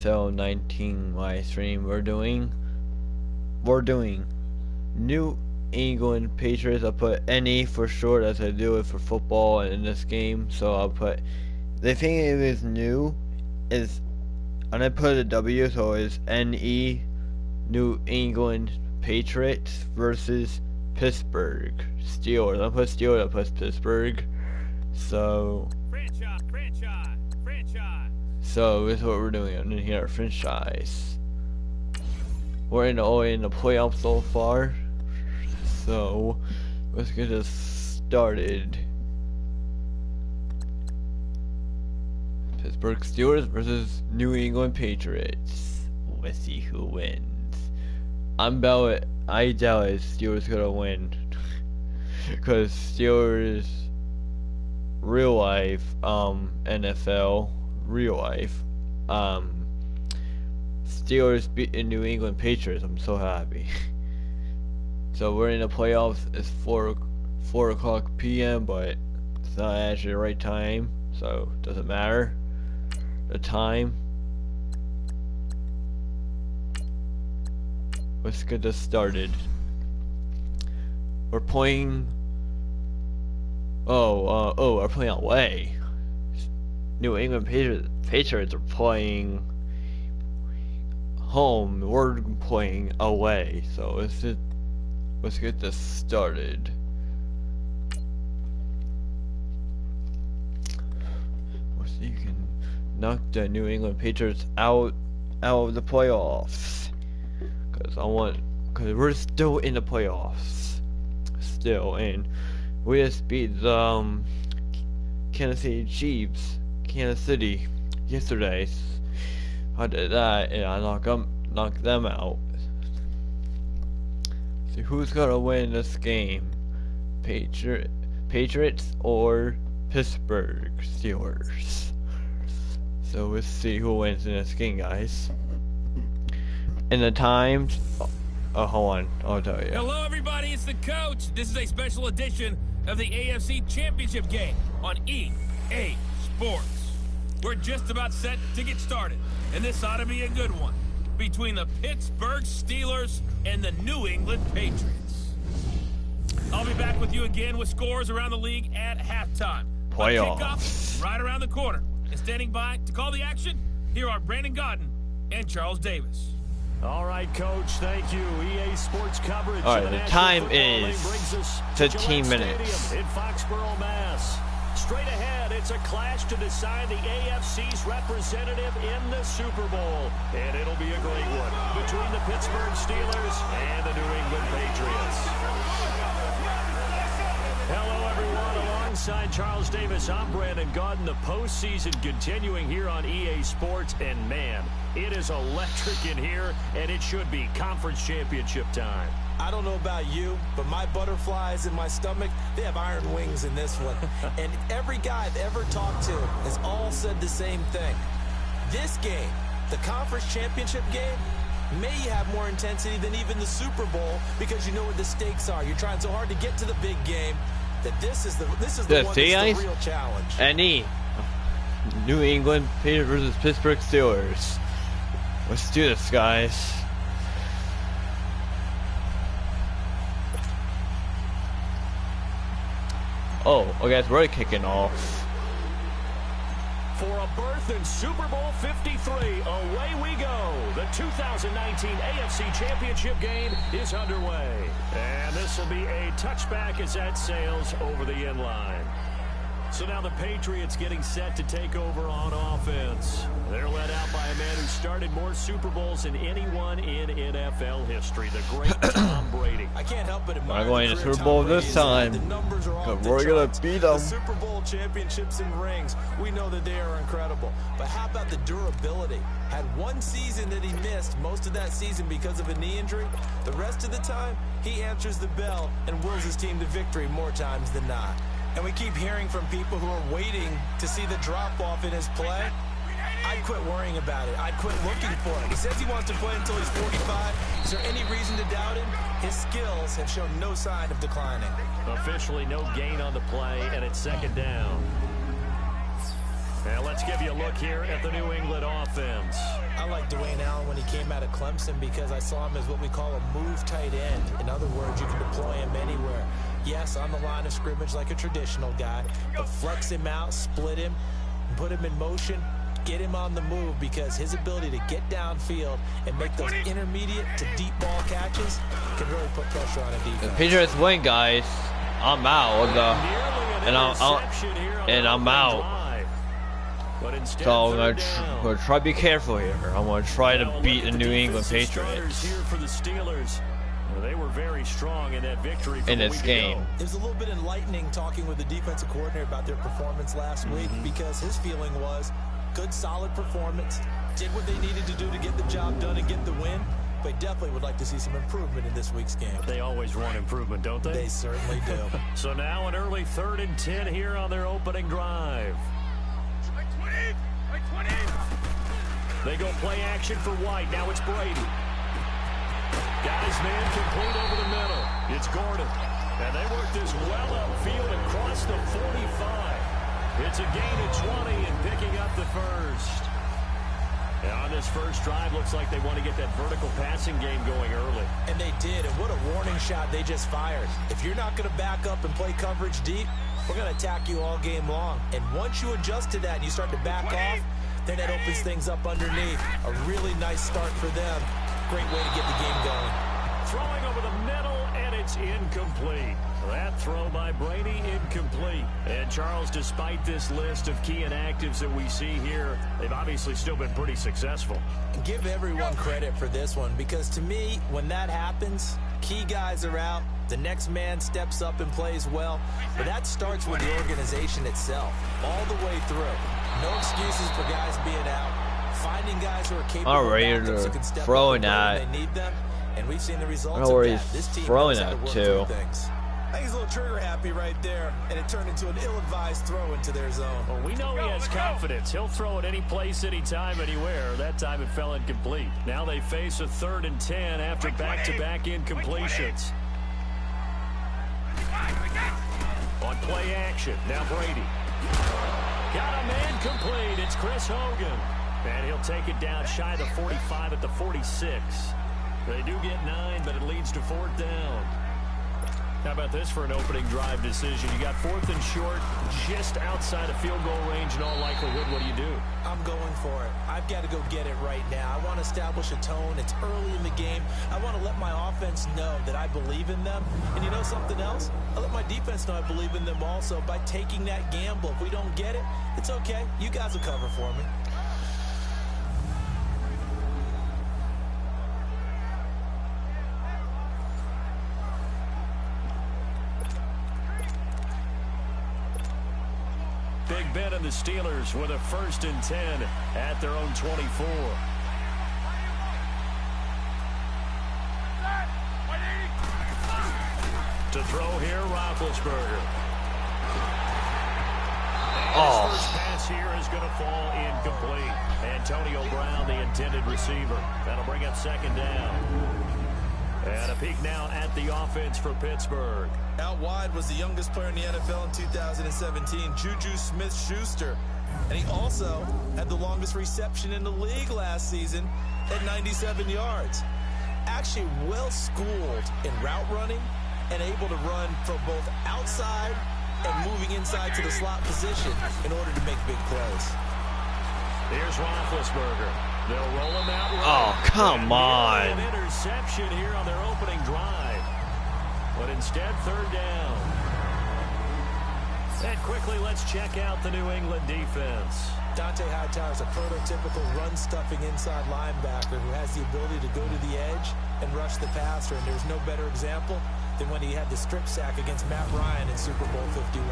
So 19 live stream we're doing New England Patriots. I'll put NE for short as I do it for football in this game. So I'll put the thing is new is and I put a W, so it's NE New England Patriots versus Pittsburgh Steelers. I'll put Steelers, I'll put Pittsburgh. So So this is what we're doing in here, franchise. We're in the playoffs so far. So let's get this started. Pittsburgh Steelers versus New England Patriots. Let's see who wins. I doubt Steelers gonna win. Cause Steelers real life NFL real life Steelers beating New England Patriots. I'm so happy. So we're in the playoffs. It's 4 o'clock p.m. but it's not actually the right time, so it doesn't matter the time. Let's get this started. We're playing we're playing away. New England Patriots are playing home. We're playing away. So let's get this started. Let's see if you can knock the New England Patriots out of the playoffs. Cause we're still in the playoffs. And we just beat the Kansas City Chiefs. Kansas City yesterday. I did that and I knocked them out. See who's gonna win this game, Patriots or Pittsburgh Steelers. So let's see who wins in this game, guys. And the times. Oh, hold on, I'll tell you. Hello, everybody. It's the coach. This is a special edition of the AFC Championship game on EA Sports. We're just about set to get started, and this ought to be a good one between the Pittsburgh Steelers and the New England Patriots. I'll be back with you again with scores around the league at halftime. Playoffs. Kickoff right around the corner. And standing by to call the action, here are Brandon Godden and Charles Davis. All right, Coach. Thank you. EA Sports coverage. All right, the time is 15 minutes. In Foxborough, Mass. Straight ahead, it's a clash to decide the AFC's representative in the Super Bowl. And it'll be a great one between the Pittsburgh Steelers and the New England Patriots. Hello, everyone. Alongside Charles Davis, I'm Brandon Godden. The postseason continuing here on EA Sports. And, man, it is electric in here, and it should be conference championship time. I don't know about you, but my butterflies in my stomach, they have iron wings in this one. And every guy I've ever talked to has all said the same thing. This game, the conference championship game, may have more intensity than even the Super Bowl because you know what the stakes are. You're trying so hard to get to the big game that this is the one that's the real challenge. NE New England Patriots versus Pittsburgh Steelers. Let's do this, guys. Oh, okay, so we're kicking off. For a berth in Super Bowl 53, away we go. The 2019 AFC Championship game is underway. And this will be a touchback as that sails over the end line. So now the Patriots getting set to take over on offense. They're led out by a man who started more Super Bowls than anyone in NFL history, the great Tom Brady. I can't help but admire I'm going to the career Super Bowl Tom this Brady's time. had. The numbers are off the We're gonna charts. beat The them. Super Bowl championships and rings, we know that they are incredible. But how about the durability? Had one season that he missed, most of that season because of a knee injury. The rest of the time, he answers the bell and wills his team to victory more times than not. And we keep hearing from people who are waiting to see the drop-off in his play. I'd quit worrying about it. I'd quit looking for it. He says he wants to play until he's 45. Is there any reason to doubt him? His skills have shown no sign of declining. Officially no gain on the play, and it's second down. Now let's give you a look here at the New England offense. I like Dwayne Allen when he came out of Clemson because I saw him as what we call a move tight end. In other words, you can deploy him anywhere. Yes, on the line of scrimmage like a traditional guy, but flex him out, split him, put him in motion, get him on the move, because his ability to get downfield and make those intermediate to deep ball catches can really put pressure on a defense. The Patriots win, guys. I'm out. And I'm out. So I'm gonna try to be careful here. I'm gonna try to beat the New England Patriots here for the Steelers. They were very strong in that victory in this game. It was a little bit enlightening talking with the defensive coordinator about their performance last week, because his feeling was good, solid performance, did what they needed to do to get the job done and get the win, but definitely would like to see some improvement in this week's game. They always want improvement, don't they? They certainly do. So now an early 3rd and 10 here on their opening drive. They go play action for White. Now it's Brady. Got his man complete over the middle. It's Gordon. And they work this well upfield and cross the 45. It's a gain of 20 and picking up the first. And on this first drive, looks like they want to get that vertical passing game going early. And they did, and what a warning shot they just fired. If you're not going to back up and play coverage deep, we're going to attack you all game long. And once you adjust to that and you start to back off, then that opens things up underneath. A really nice start for them. Great way to get the game going. Throwing over the middle, and it's incomplete. That throw by Brady, incomplete. And Charles, despite this list of key inactives that we see here, they've obviously still been pretty successful. Give everyone credit for this one, because to me, when that happens, key guys are out, the next man steps up and plays well, but that starts with the organization itself, all the way through. No excuses for guys being out. Finding guys who are capable of backups who can step up when they need them, and we've seen the results of that. This team knows how to work through things. I think he's a little trigger happy right there, and it turned into an ill-advised throw into their zone. Well, we know he has confidence. He'll throw it any place, anytime, anywhere. That time it fell incomplete. Now they face a 3rd and 10 after back-to-back incompletions. On play action, now Brady. Got a man complete. It's Chris Hogan. And he'll take it down shy of the 45 at the 46. They do get 9, but it leads to 4th down. How about this for an opening drive decision? You got 4th and short, just outside of field goal range in all likelihood. What do? I'm going for it. I've got to go get it right now. I want to establish a tone. It's early in the game. I want to let my offense know that I believe in them. And you know something else? I let my defense know I believe in them also by taking that gamble. If we don't get it, it's okay. You guys will cover for me. Big Ben and the Steelers with a 1st and 10 at their own 24. To throw here, Roethlisberger. And his first pass here is going to fall incomplete. Antonio Brown, the intended receiver. That'll bring up 2nd down. And a peek now at the offense for Pittsburgh. Out wide was the youngest player in the NFL in 2017, Juju Smith-Schuster. And he also had the longest reception in the league last season at 97 yards. Actually well-schooled in route running and able to run from both outside and moving inside to the slot position in order to make big plays. Here's Roethlisberger. They'll roll him out right. Oh, come on. An interception here on their opening drive. But instead, 3rd down. And quickly, let's check out the New England defense. Dante Hightower is a prototypical run-stuffing inside linebacker who has the ability to go to the edge and rush the passer. And there's no better example than when he had the strip sack against Matt Ryan in Super Bowl 51.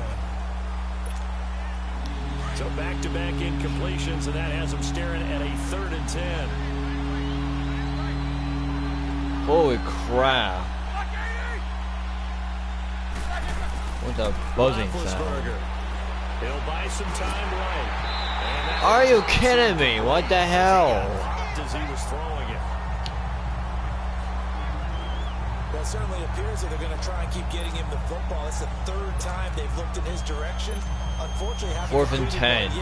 So back-to-back incompletions, and that has them staring at a 3rd and 10. Holy crap. What's that buzzing sound? He'll buy some time right. Are you kidding me? What the hell? As he was throwing it. Well, it certainly appears that they're going to try and keep getting him the football. It's the third time they've looked in his direction. Unfortunately, Fourth and 10.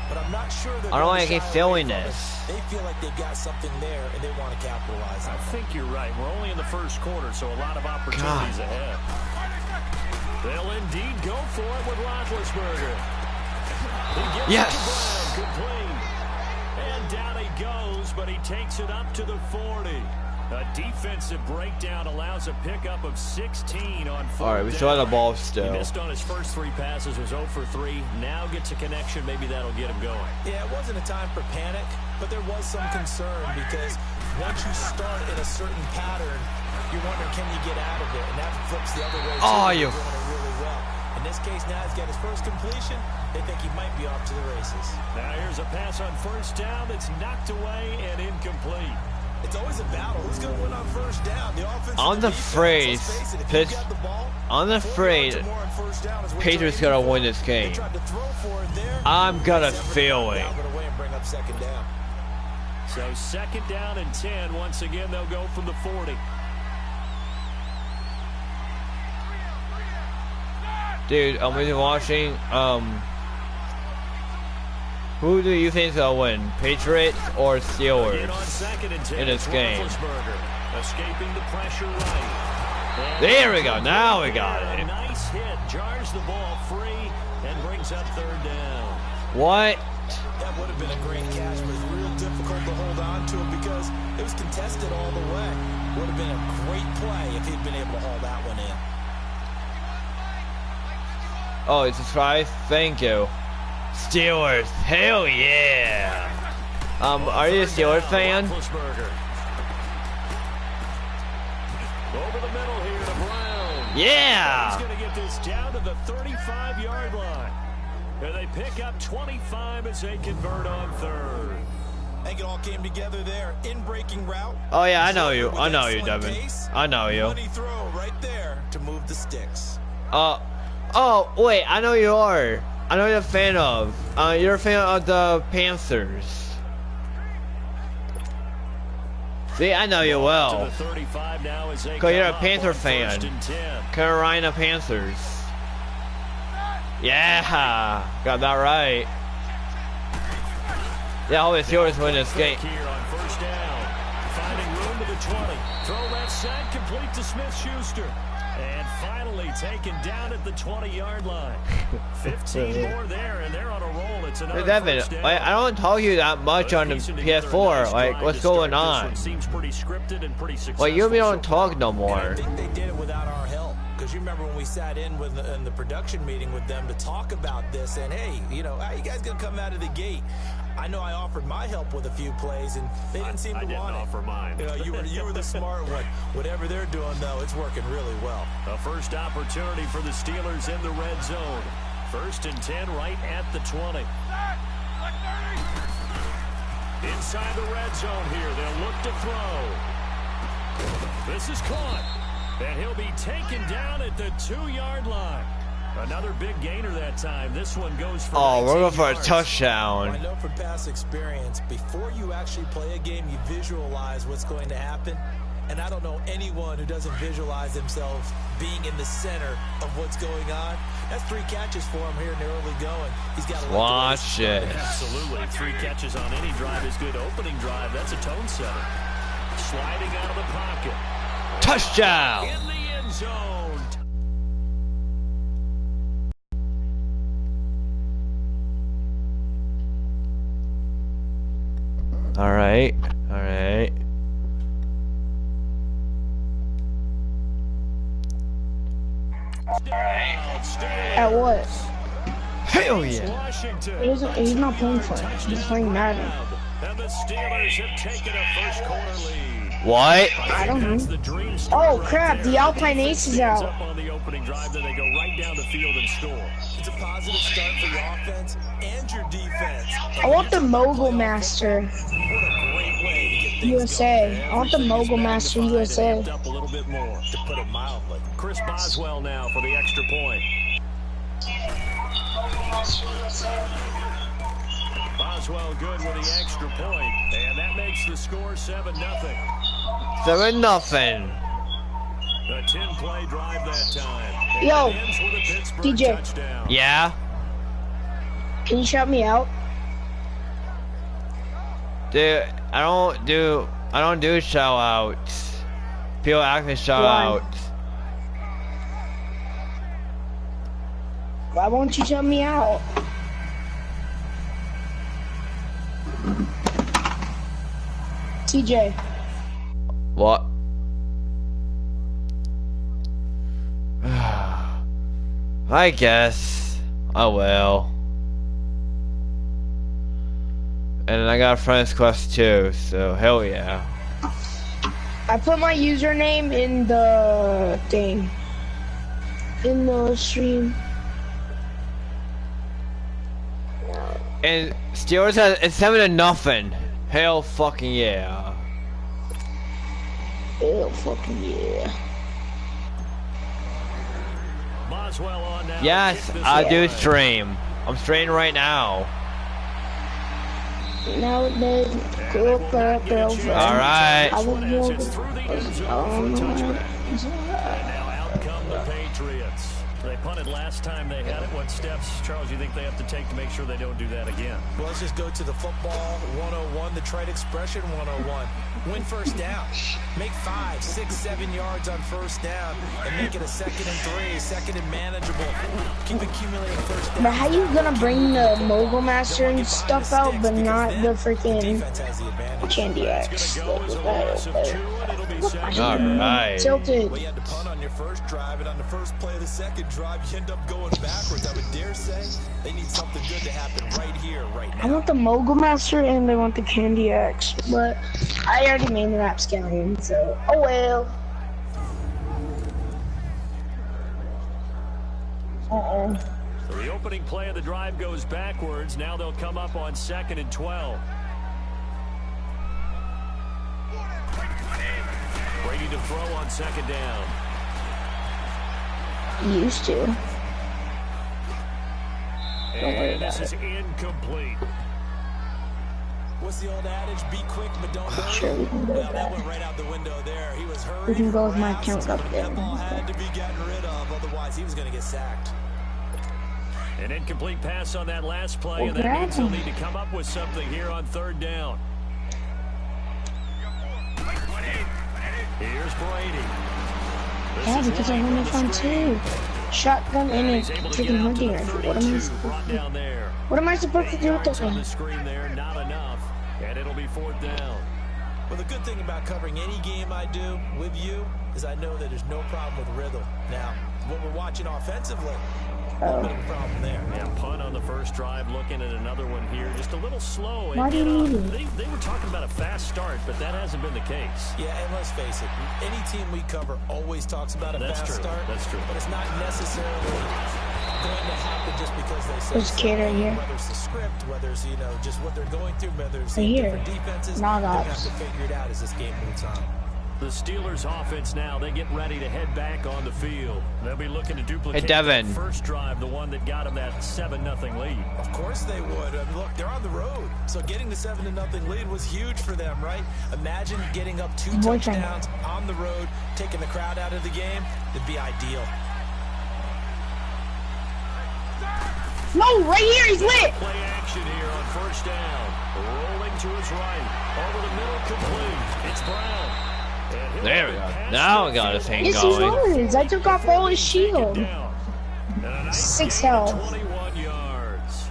But I'm not sure I don't know why I keep feeling this. They feel like they've got something there, and they want to capitalize on it. I think you're right. We're only in the first quarter, so a lot of opportunities ahead. They'll indeed go for it with Roethlisberger. Yes. Complete. And down he goes, but he takes it up to the 40. A defensive breakdown allows a pickup of 16 on 4. All right, we still have the ball still. He missed on his first 3 passes, was 0 for 3. Now gets a connection. Maybe that'll get him going. Yeah, it wasn't a time for panic, but there was some concern because once you start in a certain pattern, you're wondering, can you get out of it? And that flips the other way. Oh, you're doing it really well. In this case, now he's got his first completion. They think he might be off to the races. Now here's a pass on first down that's knocked away and incomplete. It's always a battle. Who's going to win on first down? The offense. On the phrase, Patriots gonna win this game. I'm gonna feel it. So second down and 10. Once again, they'll go from the 40. Dude, I'm really watching. Who do you think will win, Patriots or Steelers in this game? Escaping the pressure right. There we go. Now we got A it. nice hit, jars the ball free, and brings up third down. What? That would have been a great catch, but it's real difficult to hold on to it because it was contested all the way. Would have been a great play if he'd been able to haul that one in. Oh, it's a try. Thank you. Steelers. Hell yeah. Are you a Steelers fan? Over the middle here to Brown. Yeah. He's going to get this down to the 35-yard line. And they pick up 25 as they convert on third. I think it all came together there. In breaking route. Oh yeah, I know you. I know you, Devin. I know you. Money throw right there to move the sticks. Oh wait, I know you are. I know you're a fan of. You're a fan of the Panthers. See, I know you well. Cause you're a Panther fan. Carolina Panthers. Yeah, got that right. Yeah, all the Steelers win this game. Here on first down, finding room to the 20. Throw left side, complete to Smith-Schuster. And finally taken down at the 20-yard line. 15 more there, and they're on a roll. It's another Devin, first down. like, I don't talk to you that much on the PS4. Like, what's going on? Seems pretty scripted and pretty successful. Like, you don't talk no more. I think they did it without our help. Because you remember when we sat in the production meeting with them to talk about this, and hey, you know, how you guys gonna come out of the gate? I know I offered my help with a few plays, and they didn't seem to want it. I didn't offer mine. You were the smart one. Whatever they're doing, though, it's working really well. A first opportunity for the Steelers in the red zone. First and 10 right at the 20. Inside the red zone here, they'll look to throw. This is caught. And he'll be taken down at the 2-yard line. Another big gainer that time. This one goes for we're going for a yards. touchdown. I know from past experience, before you actually play a game, you visualize what's going to happen. And I don't know anyone who doesn't visualize themselves being in the center of what's going on. That's 3 catches for him here in the early going. He's got to watch it. Absolutely. 3 catches on any drive is good. Opening drive, that's a tone setter. Sliding out of the pocket. Touchdown. In the end zone. All right. All right. At what? Hell yeah. He's not playing for it. He's playing Madden. And the Steelers have taken a first quarter lead. What? I don't know. Oh crap, the Alpine Ace is out. On the opening drive, then they go right down the field and score. It's a positive start for your offense and your defense. I want the Mogul Master What a great way to get things USA. going. I want the Mogul Master USA. Up a little bit more. To put it mildly. Chris Boswell now for the extra point. Boswell good with the extra point, and that makes the score 7-0. 7-0. A 10-play drive that time. Yo, And ends with a Pittsburgh DJ. touchdown. Yeah? Can you shout me out? Dude, I don't do shout outs. People ask me shout Why? outs. Why won't you shout me out? TJ. What? I guess I will. And I got a friend's quest too, so hell yeah. I put my username in the thing. In the stream. And Steelers has it's 7-0. Hell fucking yeah. Hell fucking yeah. Boswell on now. Yes, I do stream. I'm streaming right now. Nowadays, cool girlfriend. Alright. I was It's through the end zone for a touchback. And now out come the Patriots. They punted last time they had it. What steps, Charles, you think they have to take to make sure they don't do that again? Well, let's just go to the football 101, the trade expression 101. Win first down. Make 5, 6, 7 yards on first down and make it a 2nd and 3, 2nd and manageable. Keep accumulating first down. But how you gonna bring the Mogul Master and stuff out, but not the freaking Defense has the advantage. Candy X? Go as a loss of 2, and it'll be second. Alright. Tilted. Well, you had to punt on your first drive, and on the first play of the second drive, you end up going backwards. I would dare say they need something good to happen right here, right now. I want the Mogul Master and they want the Candy X, but I already made the rapscallion, so oh well. So the opening play of the drive goes backwards. Now they'll come up on 2nd and 12. Brady to throw on 2nd down. Used to. And this is incomplete. What's the old adage? Be quick, but don't hurry. Sure, we can go Well, with that that. went right out the window there. He was hurrying. We can go with my fast. account up there. That ball had to be gotten rid of, otherwise he was going to get sacked. An incomplete pass on that last play, Well, and that means they'll grab need to come up with something here on 3rd down. Here's Brady. This Yeah, is because I White want on to the find screen. 2. Shotgun and He's a able to get freaking out to hunting the rifle. 32, brought down there. What am I supposed to 8 do with yards that on the thing? screen there, not enough, and it'll be 4th down. Well, the good thing about covering any game I do with you is I know that there's no problem with rhythm. Now, what we're watching offensively, a little bit of a problem there. Yeah, punt on the first drive, looking at another one here, just a little slow. Why do you need it? They were talking about a fast start, but that hasn't been the case. Yeah, and let's face it, any team we cover always talks about a That's fast true. start. That's true. But it's not necessarily going to happen just because they say There's a kid right here. Whether it's the script, whether it's, just what they're going through, whether it's Right here. different defenses, Not they're going to us. have to figure it out as this game moves on. The Steelers offense now, they get ready to head back on the field. They'll be looking to duplicate Hey, Devin. that first drive, the one that got them that 7-0 lead. Of course they would. I mean, look, they're on the road. So getting the 7-0 lead was huge for them, right? Imagine getting up 2 Boyfriend. touchdowns on the road, taking the crowd out of the game. It'd be ideal. No, right here, he's lit! Play action here on first down. Rolling to his right. Over the middle, complete. It's Brown. And he'll There we go. pass Now the we got a thing Yes, he's going. ours. I took off all his Take it shield. down. And a nice 6 gain of health. 21 yards.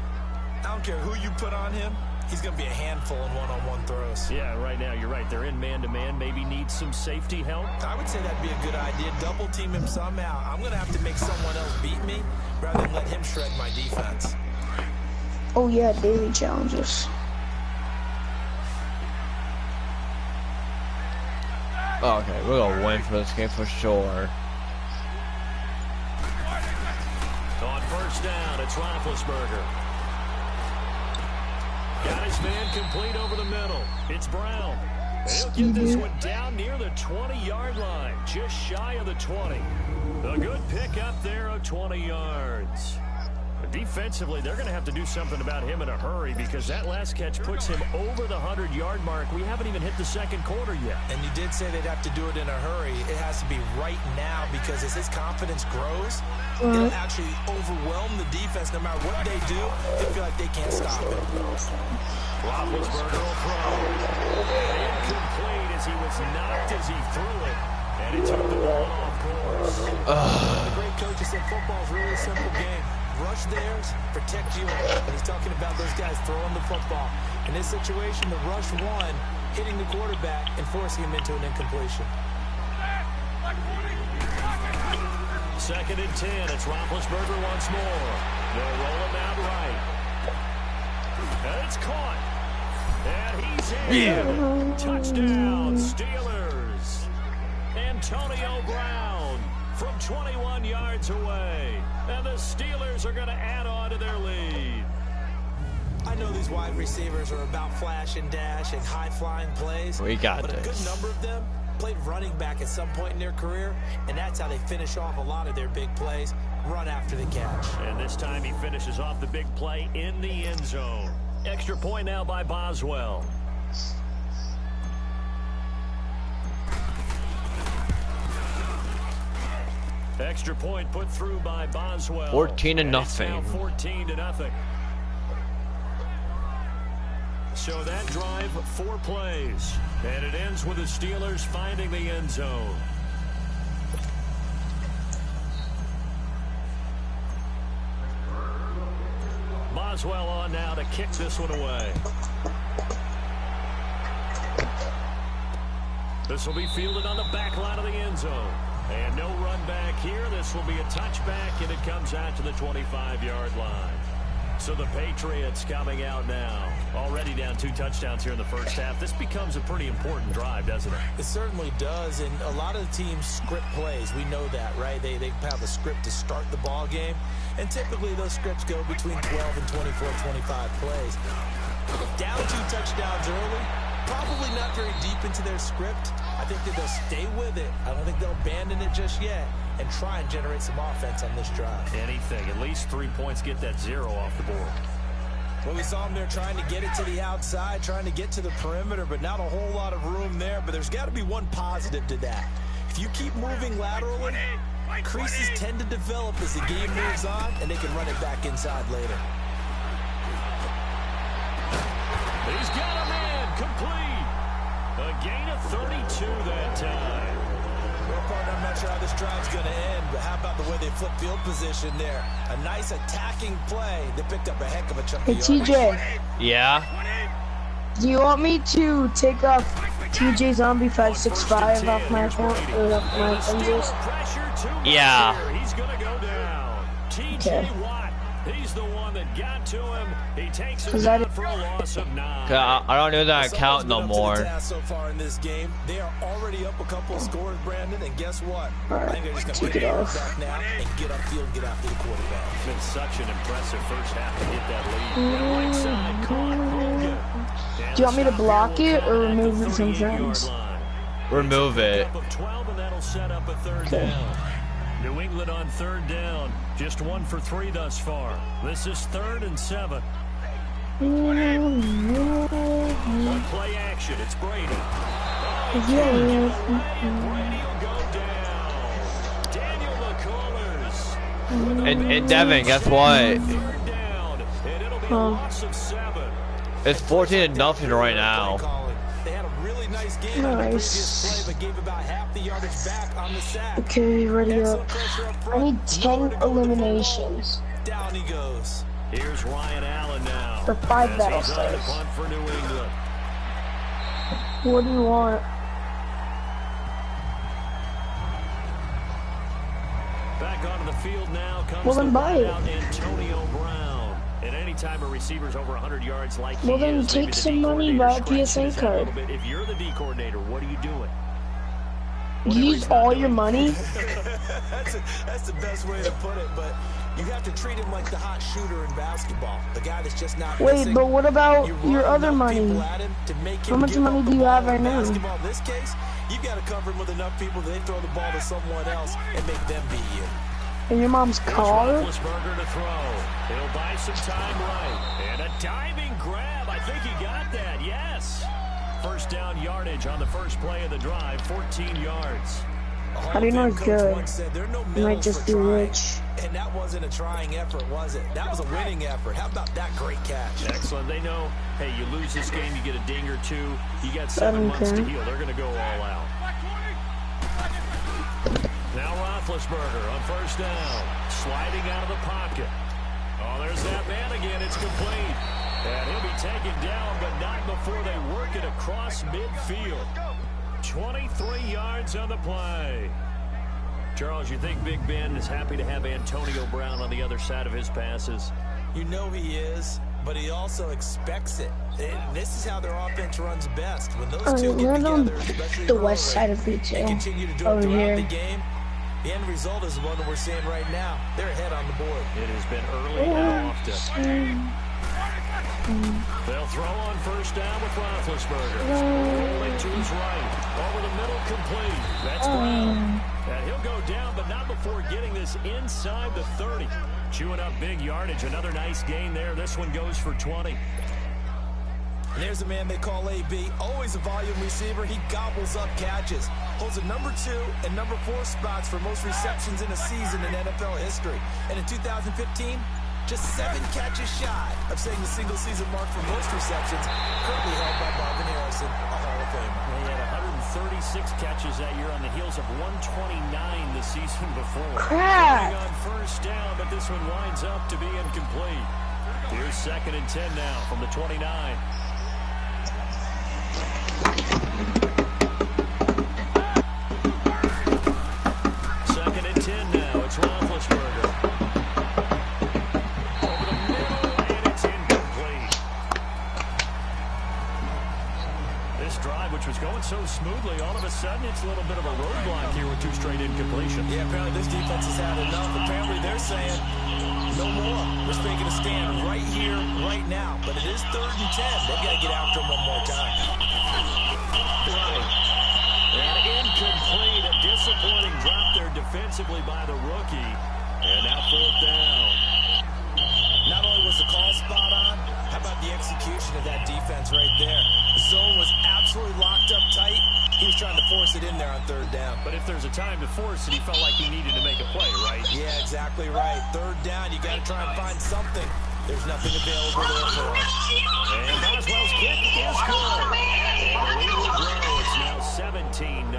I don't care who you put on him. He's going to be a handful in one-on-one throws. Yeah, right now you're right. They're in man-to-man. Maybe need some safety help. I would say that'd be a good idea. Double team him somehow. I'm going to have to make someone else beat me rather than let him shred my defense. Oh yeah, daily challenges. Okay, we're gonna win for this game for sure. On first down, it's Roethlisberger. Got his man complete over the middle. It's Brown. And he'll get this one down near the 20-yard line, just shy of the 20. A good pick up there of 20 yards. Defensively, they're going to have to do something about him in a hurry because that last catch puts him over the 100-yard mark. We haven't even hit the second quarter yet. And you did say they'd have to do it in a hurry. It has to be right now because as his confidence grows, it'll actually overwhelm the defense. No matter what they do, they feel like they can't stop it. Roethlisberger will throw. Incomplete as he was knocked as he threw it. And he took the ball off course. The great coach said football is really a simple game. Rush theirs, protect yours. And he's talking about those guys throwing the football. In this situation, the rush one, hitting the quarterback and forcing him into an incompletion. 2nd and 10. It's Roethlisberger once more. They'll roll him out right. And it's caught. And he's in. Touchdown, Steelers. Antonio Brown from 21 yards away. And the Steelers are going to add on to their lead. I know these wide receivers are about flash and dash and high-flying plays. We got but this. A good number of them played running back at some point in their career, and that's how they finish off a lot of their big plays, run after the catch. And this time he finishes off the big play in the end zone. Extra point now by Boswell. Extra point put through by Boswell. 14-0. 14-0. So that drive, 4 plays. And it ends with the Steelers finding the end zone. Boswell on now to kick this one away. This will be fielded on the back line of the end zone. And no run back here. This will be a touchback, and it comes out to the 25-yard line. So the Patriots coming out now. Already down 2 touchdowns here in the first half. This becomes a pretty important drive, doesn't it? It certainly does, and a lot of the teams script plays. We know that, right? They have a script to start the ball game, and typically those scripts go between 12 and 24, 25 plays. Down 2 touchdowns early, probably not very deep into their script. I think that they'll stay with it. I don't think they'll abandon it just yet and try and generate some offense on this drive. Anything. At least 3 points, get that 0 off the board. Well, we saw them there trying to get it to the outside, trying to get to the perimeter, but not a whole lot of room there. But there's got to be one positive to that. If you keep moving laterally, creases tend to develop as the game moves on, and they can run it back inside later. He's got a man complete. A gain of 32 that time. Well, partner, I'm not sure how this drive's going to end, but how about the way they flip field position there? A nice attacking play. They picked up a heck of a chunk of Hey, yardage. TJ, Yeah. do you want me to take off TJ Zombie 565 off my account or off my fingers? Yeah. He's going to go down. Okay. TJ Watt. He's the one that got to him. He takes it 'Cause I down for a loss of 9. I don't do that account no Someone's been up to the more. task so far in this game. They are already up a couple of scores, Brandon, and guess what? Alright, I think they're just going take to it put it off. back now and get upfield, get after the quarterback. It's been such an impressive first half to get that lead. That right side caught Hogan. Do you want me to block it or remove it sometimes? Remove it. Of 12, and that'll set up a 3rd Okay. down. New England on 3rd down. Just 1 for 3 thus far. This is 3rd and 7. One play action. It's Brady. Brady will go down. Daniel McCullers. And Devin, guess what? 3rd down, and it'll be a loss of 7. It's 14-0 right now. They had a really nice game on the previous Nice. play, but gave about half the yardage back on the sack. Okay, ready Excellent up. pressure up I front. need 10 eliminations. Down he goes. Here's Ryan Allen now. For 5 As battle he's on the stars. punt for New England. What do you want? Back onto the field now comes Well, then the buy it. wideout, Antonio Brown. And anytime a receiver's over 100 yards like Well, he then is, maybe take the some D money, coordinator buy a scratches PSN his head a card. little bit. If you're the D coordinator, what are you doing? Use all your money? That's the best way to put it, but you have to treat him like the hot shooter in basketball. The guy that's just not Wait, missing. but what about You run your other enough money? people at him to make him How much give money up the do you ball. have right In now? basketball, in this case, you got to cover him with enough people that they throw the ball to someone else and make them beat you. In your mom's car? Roethlisberger to throw. He'll buy some time right. And a diving grab. I think he got that. Yes. First down yardage on the first play of the drive. 14 yards. How do you know it's good? You might just be rich. And that wasn't a trying effort, was it? That was a winning effort. How about that great catch? Excellent. They know, hey, you lose this game, you get a ding or two. You got 7 months to heal. They're going to go all out. Now Roethlisberger on first down. Sliding out of the pocket. Oh, there's that man again. It's complete. And he'll be taken down, but not before they work it across midfield. 23 yards on the play. Charles, you think Big Ben is happy to have Antonio Brown on the other side of his passes? You know he is, but he also expects it. This is how their offense runs best. When those two get together, especially the west side of retail. They continue to do it throughout the game. The end result is the one that we're seeing right now. They're ahead on the board. It has been early and often. They'll throw on first down with Roethlisberger. Rolling to his right. Over the middle, complete. That's Brown. And he'll go down, but not before getting this inside the 30. Chewing up big yardage. Another nice gain there. This one goes for 20. And there's a man they call AB. Always a volume receiver. He gobbles up catches. Holds a number 2 and number 4 spots for most receptions in a season in NFL history. And in 2015, just 7 catches shy of setting the single-season mark for most receptions, currently held by Marvin Harrison, a Hall of Famer. He had 136 catches that year on the heels of 129 the season before. Crap. On first down, but this one winds up to be incomplete. Here's 2nd and 10 now from the 29. Second and 10 now. It's Roethlisberger. Which was going so smoothly, all of a sudden it's a little bit of a roadblock here with 2 straight incompletions. Yeah, apparently this defense has had enough. Apparently they're saying, no more. We're making a stand right here, right now. But it is 3rd and 10. They've got to get after him one more time. Right. And incomplete. A disappointing drop there defensively by the rookie. And now 4th down. Not only was the call spot on, how about the execution of that defense right there? The zone was absolutely locked up tight. He was trying to force it in there on 3rd down. But if there's a time to force it, he felt like he needed to make a play, right? Yeah, exactly right. 3rd down, you got to try and find something. There's nothing available there for him. And Boswell's kick is good. And the lead will grow. It's now 17-0.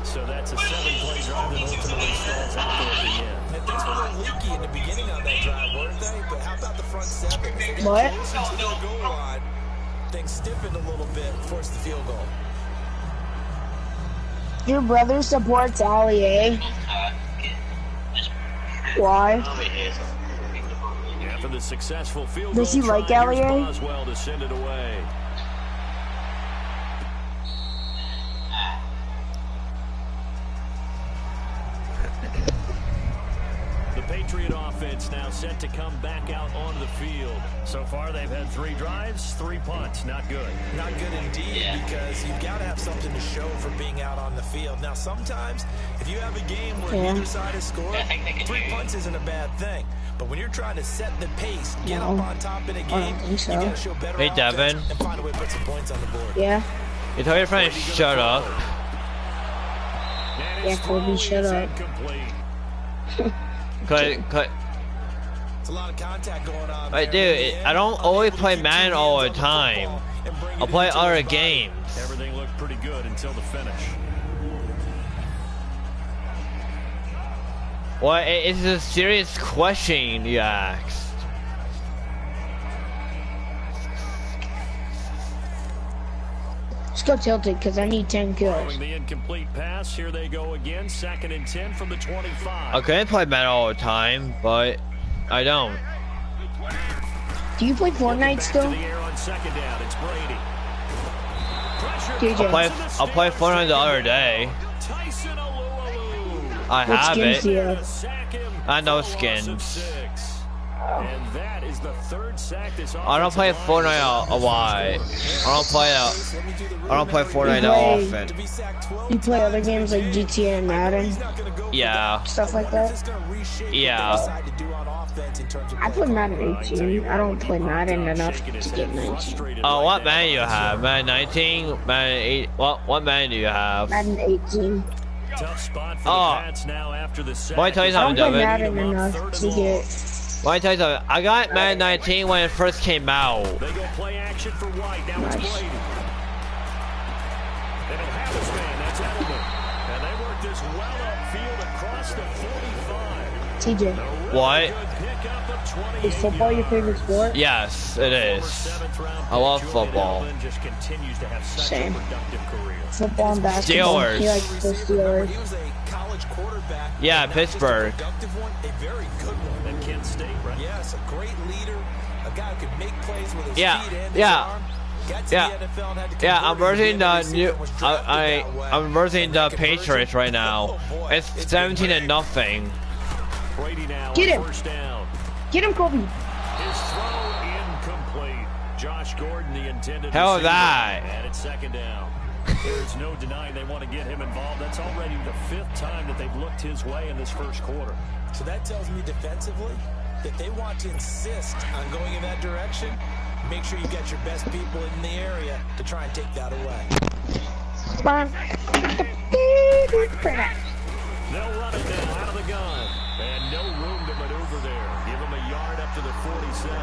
So that's a 7-play drive that ultimately stalls out there at the end. And things were a little leaky in the beginning on that drive, weren't they? But how about the front 7? What? To their goal line, things stiffened a little bit, forced the field goal. Your brother supports Ali, eh? Why? After the successful field Does he like Ali? Boswell to send it away. The Patriot offense now set to come back out onto the field. So far, they've had 3 drives, 3 punts. Not good. Not good indeed, because you've got to have something to show for being out on the field. Now, sometimes, if you have a game where neither side has scored, 3 punts isn't a bad thing. But when you're trying to set the pace, get up on top in a game, you got to show better Hey, Devin. and find a way to put some points on the board. Yeah. You tell your friend to shut up. Yeah, Colby, shut up. Cut. It's a lot of contact going on. Right, dude, I don't always play Madden all the time. I'll play other games. Everything looked pretty good until the finish. Well, it's a serious question you asked. Let's go tilted, because I need 10 kills. Following the incomplete pass, here they go again. 2nd and 10 from the 25. I could play Madden all the time, but I don't. Do you play Fortnite still? To the air on 2nd down. It's Brady. DJ. I'll play Fortnite the other day. I What have skins it. do you have? I know skins. And that is the third sack this I don't play Fortnite a lot. I don't play Fortnite that often. You play other games like GTA and Madden? Yeah. Stuff like that? Yeah. I play Madden 18. I don't play Madden enough to get 19. Oh, what Madden do you have? Madden 19? Madden 8? What Madden do you have? Madden 18. Tough spot for the Pats now after the sack. Let me tell you something, I don't play Devin. Madden enough to get... Let me tell you something. I got Madden 19 when it first came out. They go play action for White. Now it's Brady. They don't have his man. That's Edelman. And they work this well upfield across the 45. TJ. What? Is football your favorite sport? Yes, it is. I love football. Same. Football and basketball. Steelers. He likes the Steelers. Yeah, Pittsburgh. A very good one. And Kent State, right? Yes, a great leader, a guy who could make plays with his feet and his arm. Got to the NFL and had to I'm convert versing his the end new. and was drafted that way. I'm versing And the that conversion, Patriots right now. oh boy, It's 17-0. Brady now Get on him. first down. Get him, Kobe. His throw incomplete. Josh Gordon, the intended Hell receiver. that. And it's second down. There's no denying they want to get him involved. That's already the 5th time that they've looked his way in this first quarter. So that tells me defensively that they want to insist on going in that direction. Make sure you get your best people in the area to try and take that away. They'll run it now out of the gun. And no room to maneuver there. Give him a yard up to the 47.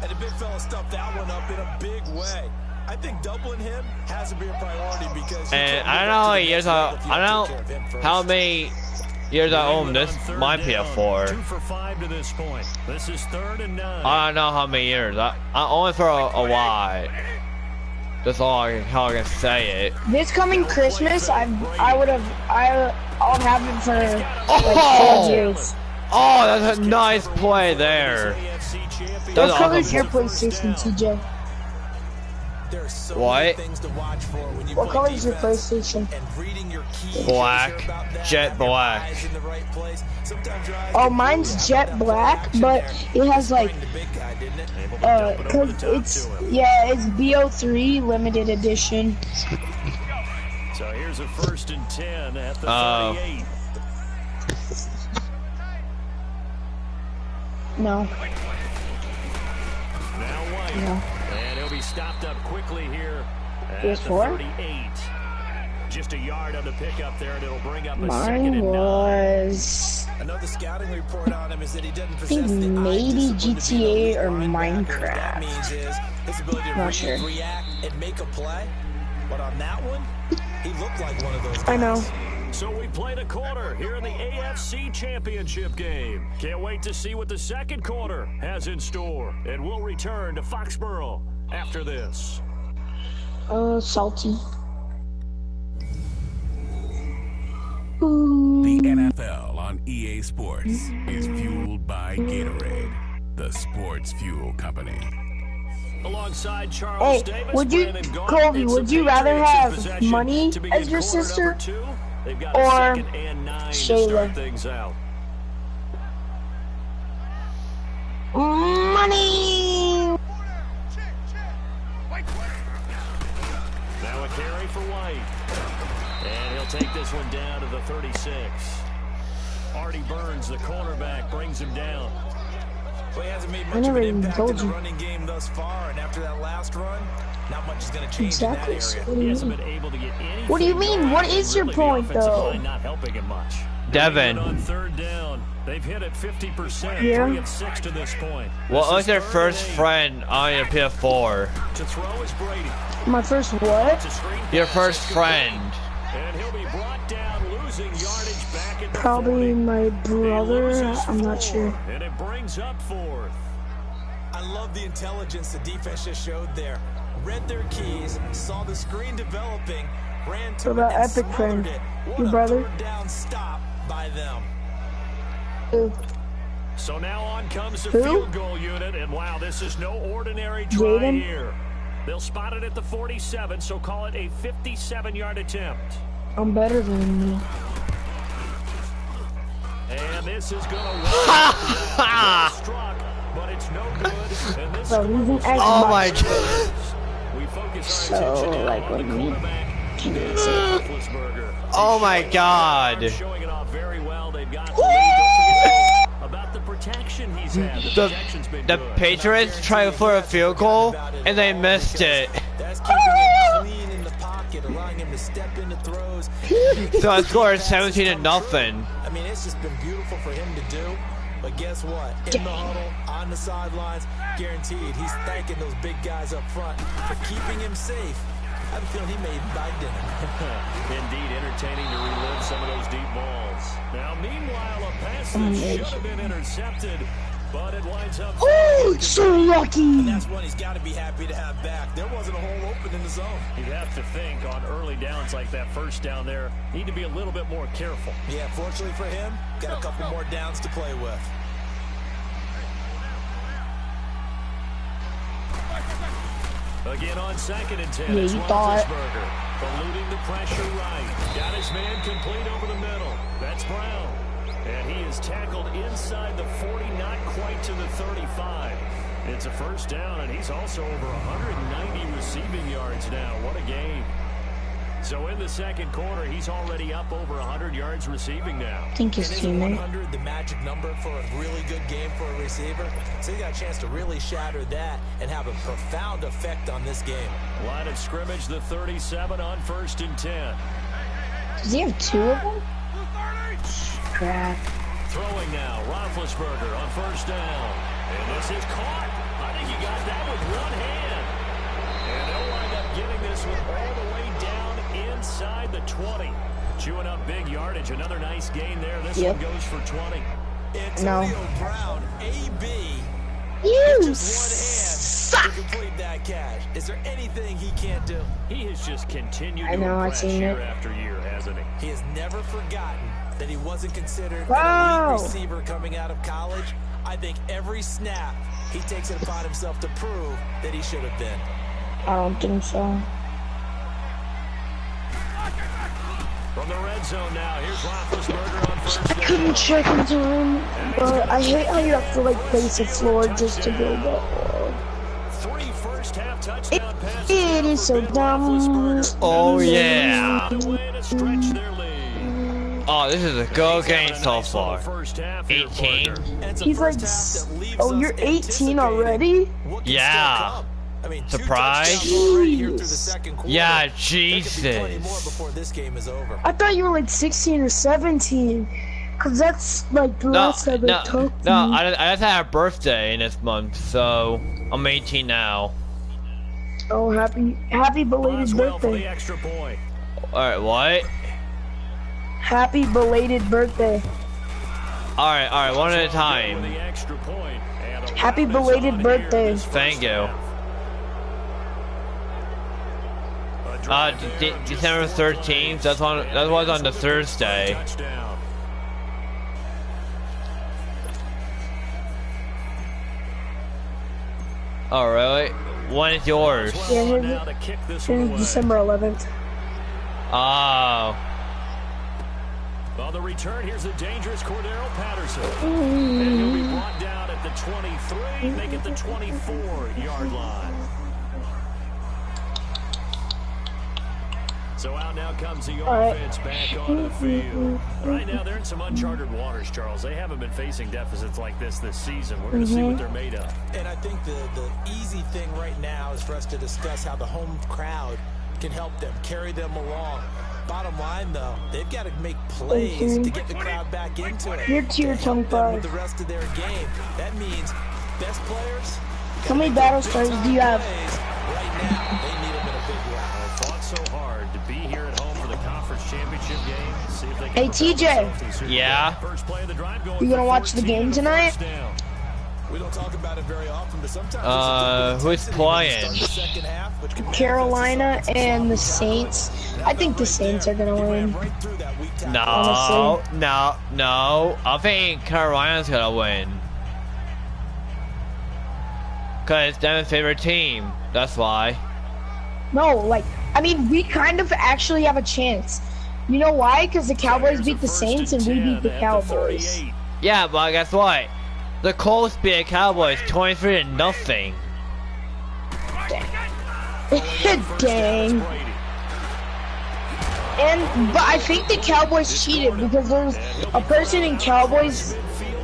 And the big fella stuffed that one up in a big way. I think doubling him has to be a priority because And I don't know how many years I don't know how many years I own this my PS4. 2 for 5 to this point. This is 3rd and 9. I don't know how many years. I only for a while. That's all how I can say it. This coming Christmas, I'll have it for like 4 years. Oh, that's a nice play there. What That's color is awesome. your PlayStation, TJ? There's so What? many things to watch for when you What play color is your defense. PlayStation? And reading your keys, Black. sure about that, Jet have your black. eyes in the right place. Sometimes your eyes Oh, get mine's blurry. jet That black, action but there. it has like, The big guy, didn't it? cause it's, yeah, it's BO3 limited edition. So here's a 1st and 10 at the 38. No, Now White. no. And he'll be stopped up quickly here at the PS4? 38. Just a yard on the pickup there, and it'll bring up a 2nd Mine and 9. was, I know the scouting report on him is that he doesn't I possess think the maybe eye discipline to be GTA an elite or linebacker. What that Minecraft. means is his ability to Not sure. react and make a play. But on that one, he looked like one of those guys. I know. So we played a quarter here in the AFC Championship game. Can't wait to see what the second quarter has in store. And we'll return to Foxborough after this. Salty. The NFL on EA Sports is fueled by Gatorade, the sports fuel company. Alongside Charles Hey, Davis, would you, Brandon Gaudin, Kobe, it's would the you rather Patriots in have possession money to begin as your quarter sister number 2. They've got a or 2nd and 9 to Shayla? start things out. Money! Now a carry for White. And he'll take this one down to the 36. Artie Burns, the cornerback, brings him down. Well, he hasn't made I much of never an even impact told in the you. running game thus far, and after that last run, not much is going to change Exactly. in that area. What do He you hasn't mean? been able to get anything. What do you mean? going, What and is your really the point, offensive though? line not helping him much. Devin. On 3rd down, they've hit it 50%, Yeah. 3 of 6 to this point. What This was is your 3rd first and 8. friend on your PS4? To throw is Brady. My first what? It's a screen Your pass, first it's friend. And he'll be brought down, losing yardage back at the Probably 40. my He brother. loses I'm not 4, sure. And it brings up 4th. I love the intelligence the defense just showed there. Read their keys, saw the screen developing, ran to What about it and Epic smothered Friend? it. What Your a brother? 3rd down stop by them. So now on comes the Who? field goal unit, and wow, this is no ordinary try Jaden? here. They'll spot it at the 47, so call it a 57-yard attempt. I'm better than him. And And this is going to work. Struck, but it's no good. And this Bro, he's an Xbox. Oh my god. we focus So, our attention like, on what the do you mean? quarterback. Oh my god. Showing it off very well. They've got the lead. Don't forget about the protection he's had. The protection's been The good. Patriots tried for a field goal and they missed it. That's keeping him clean in the pocket, allowing him to step into throws. So I scored 17-0. I mean, it's just been beautiful for him to do. But guess what? In the huddle, on the sidelines, guaranteed he's thanking those big guys up front for keeping him safe. I have a feeling he may even buy dinner. Indeed, entertaining to relive some of those deep balls. Now, meanwhile, a pass that should have been intercepted, but it winds up. Oh, so lucky. And that's one he's got to be happy to have back. There wasn't a hole open in the zone. You'd have to think on early downs like that first down there, need to be a little bit more careful. Yeah, fortunately for him, got a couple more downs to play with. Again on 2nd and 10. Yeah, It's you thought. Roethlisberger, eluding the pressure right. Got his man complete over the middle. That's Brown. And he is tackled inside the 40, not quite to the 35. It's a first down, and he's also over 190 receiving yards now. What a game. So in the second quarter, he's already up over 100 yards receiving now. I think his And isn't teammate. 100 the magic number for a really good game for a receiver? So he got a chance to really shatter that and have a profound effect on this game. Line of scrimmage, the 37 on 1st and 10. Does he have 2 of them? Crap. Throwing now, Roethlisberger on 1st down. And this is caught. I think he got that with one hand. And they'll wind up getting this one all the way down inside the 20. Chewing up big yardage. Another nice gain there. This one goes for 20. Antonio Brown, AB. You Just one hand to complete that catch. Is there anything he can't do? He has just continued I to know, I've impress seen year it. after year, hasn't he? He has never forgotten that he wasn't considered Wow. an elite receiver coming out of college. I think every snap he takes it upon himself to prove that he should have been. I don't think so. From the red zone now, here's Roethlisberger on 1st down. Couldn't check in time, but I hate how you have to like place a floor just to go that. 3 first-half touchdown passes. It is so dumb. Oh yeah. Way to stretch their lead. Oh, this is a good game so Nice little far. first half here, 18. partner. And it's a He's like, first half that leaves oh, us you're 18 anticipating already? what can Yeah. still come. I mean, 2 Surprise. touchdowns already here through the second quarter. Yeah, There could be plenty more Jesus. before this game is over. I thought you were like 16 or 17, cause that's like the No, last time they no, talked to no, me. I just had a birthday in this month, so I'm 18 now. Oh, happy belated Boswell for the birthday. extra point. Alright, what? Happy belated birthday. Alright, one at a With time. the extra point. And a Happy wrap is belated on here birthday. this first Thank you. half. A drive there, just December 4 13th, plays. that was on the Thursday. Touchdown. Oh, really? When is yours? Yeah, Boswell his- now to kick this one away. December 11th. Oh. On the return, here's a dangerous Cordero Patterson. And he'll be brought down at the 23, make it the 24-yard line. So out now comes the right. offense back onto the field. Right now, they're in some uncharted waters, Charles. They haven't been facing deficits like this season. We're going to see what they're made of. And I think the easy thing right now is for us to discuss how the home crowd can help them, carry them along. Bottom line, though, they've got to make plays to get the crowd back into it. You're tier To help them 25. with the rest of their game. That means best players. How many battle stars do you have? Plays right now. They need them in a big way. Fought so hard to be here at home for the conference championship game. See if they can Hey, propel TJ. themselves to the Super Bowl. Yeah? First play of the drive going You gonna for watch the 14 game and a tonight? first down. We don't talk about it very often, but sometimes Who's playing? Carolina and the Saints. I think the Saints are gonna win. No, Honestly. no. I think Carolina's gonna win. Cause they're my favorite team. That's why. No, like, I mean, we kind of actually have a chance. You know why? Because the Cowboys beat the Saints and we beat the Cowboys. Yeah, but guess what? The Colts beat the Cowboys 23-0. Dang. But I think the Cowboys cheated because there's a person in Cowboys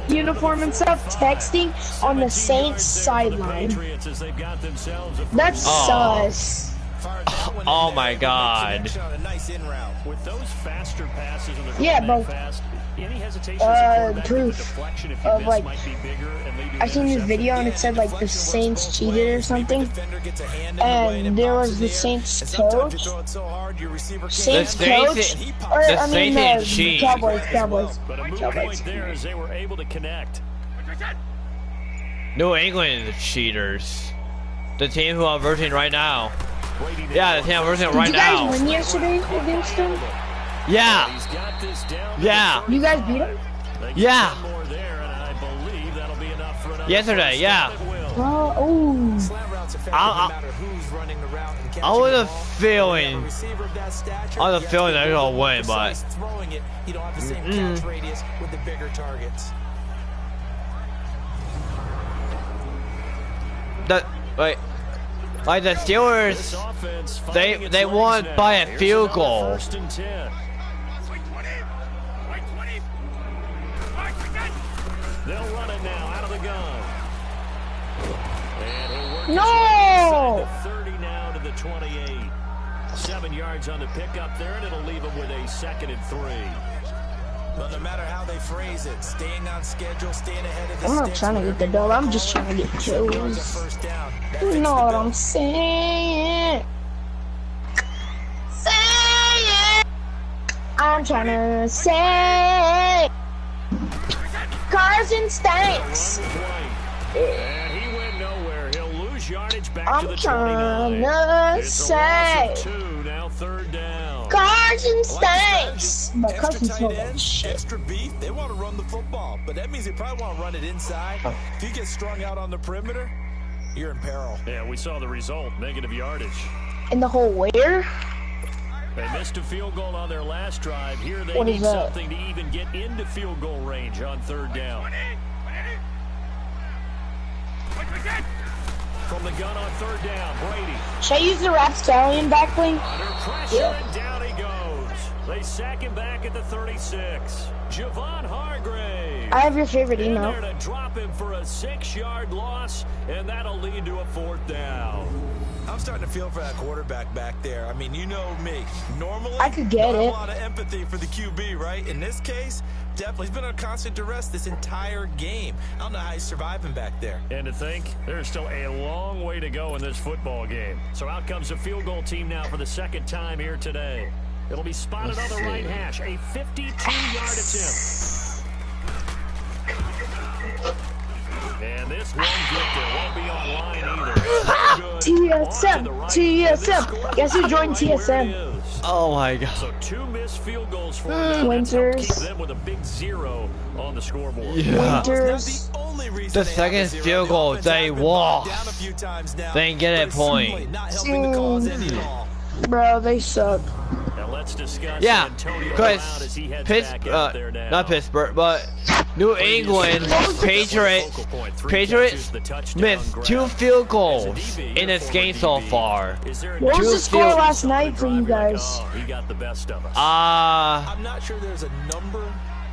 uniform and stuff texting on the Saints sideline. That's sus. Oh my God. With those faster passes and Yeah, but proof of like I seen this video and it said like the Saints cheated or something, and there was the Saints coach, Cowboys. But a moot point there as they were able to connect. New England is the cheaters. The team who I'm versing right now. Yeah, the team I'm versing right now. Did you guys win yesterday against them? Yeah. Yeah. You guys beat them? Yeah. Yesterday, yeah. I was a feeling they're gonna win, but like the Steelers, they won by a field goal. They'll run it now out of the gun. No! 30 now to the 28. 7 yards on the pickup there, and it'll leave them with a 2nd and 3. But no matter how they phrase it, staying on schedule, staying ahead of the I'm not trying to get the dub, I'm just trying to get kills. You know what I'm saying? I'm trying to say Carson stinks. And he went nowhere. He'll lose yardage back I'm to the trying 29. to say 2, now 3rd down. Carson stinks. But Carson smells like shit. Extra beef, they want to run the football, but that means they probably want to run it inside. If you get strung out on the perimeter, you're in peril. Yeah, we saw the result, negative yardage. In the hole where? They missed a field goal on their last drive. Here they What need is that? something to even get into field goal range on 3rd down. From the gun on 3rd down, Brady. Should I use the rapscallion back bling? Under pressure, and down he goes. They sack him back at the 36. Javon Hargrave. I have your favorite in email. there to drop him for a 6-yard loss, and that'll lead to a 4th down. I'm starting to feel for that quarterback back there. I mean, you know me. Normally, I could get not it. a lot of empathy for the QB, right? In this case, definitely. He's been under constant duress this entire game. I don't know how he's surviving back there. And to think, there's still a long way to go in this football game. So out comes the field goal team now for the 2nd time here today. It'll be spotted on the right hash. A 52-yard attempt. And this won't get there. Won't be online either. TSM. Guess who joined TSM? oh my God. So 2 missed field goals for them. That's helped keep them with a big 0 on the scoreboard. Yeah. Winters. The second field goal, they lost. They didn't get a point. Bro, they suck. Now let's discuss Yeah, Antonio because Brown as he heads back out there now. not Pittsburgh, but New England Patriots missed 2 field goals in this game so far. What was the score last night for you guys? He got the best of us. I'm not sure there's a number,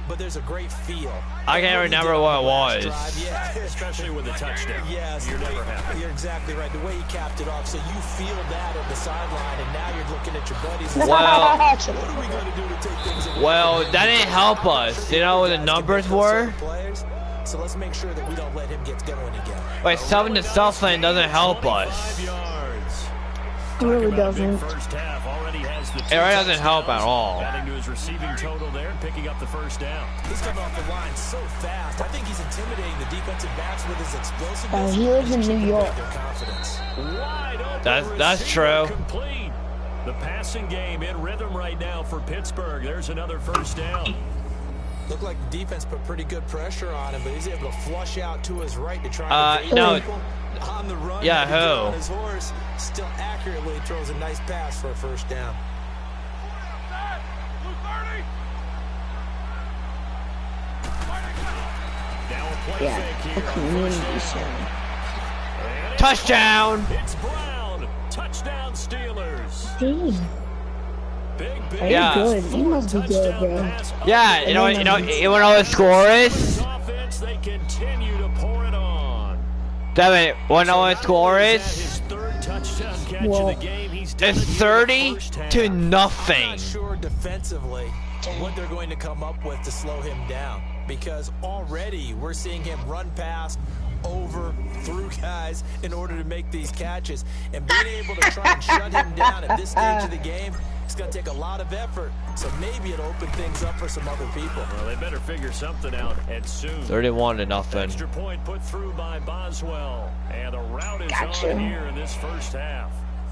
but there's a great feel. I can't remember what it was. Yeah, Especially with a touchdown. Yes, You're never happy. You're exactly right. The way he capped it off, so you feel that on the sideline, and now you're looking at your buddies. And Well, what are we going to do to take things away? well, that didn't help us. You know what the numbers were? So let's make sure that we don't let him get going again. Like 7 to Southland doesn't help 25 us. yards. It really Talk about a big doesn't. first half. Already has the It 2 really doesn't help at touchdowns, all. adding to his receiving total there and picking up the 1st down. He's coming off the line so fast. I think he's intimidating the defensive backs with his explosiveness. He lives in New York. Their confidence. Wide open That's receiver true. Complete. The passing game in rhythm right now for Pittsburgh. There's another 1st down. Looked like the defense put pretty good pressure on him, but he's able to flush out to his right to try to evade no. people. On the run, Yeah, he can get who? on his horse, still accurately throws a nice pass for a 1st down. Now a play Yeah, fake here a on community first down. center. And Touchdown! it's Brown. Touchdown Steelers. Dang. Big, Are Yeah. you good? You must be good, touchdown bro. pass up Yeah, the you know middle. what the score is? Offense, they continue to pour it on. Devin, wanna know what the So score not only is is? that his third touchdown catch Well, of the game, he's done It's it here in the 30 first to half. I'm nothing. not sure defensively what they're going to come up with to slow him down, because already we're seeing him run past, over, through guys in order to make these catches. And being able to try and shut him down at this stage of the game, it's going to take a lot of effort. So maybe it'll open things up for some other people. Well, they better figure something out, and soon. 31 to nothing. Extra point put through by Boswell. And the route is Gotcha. on here in this first half.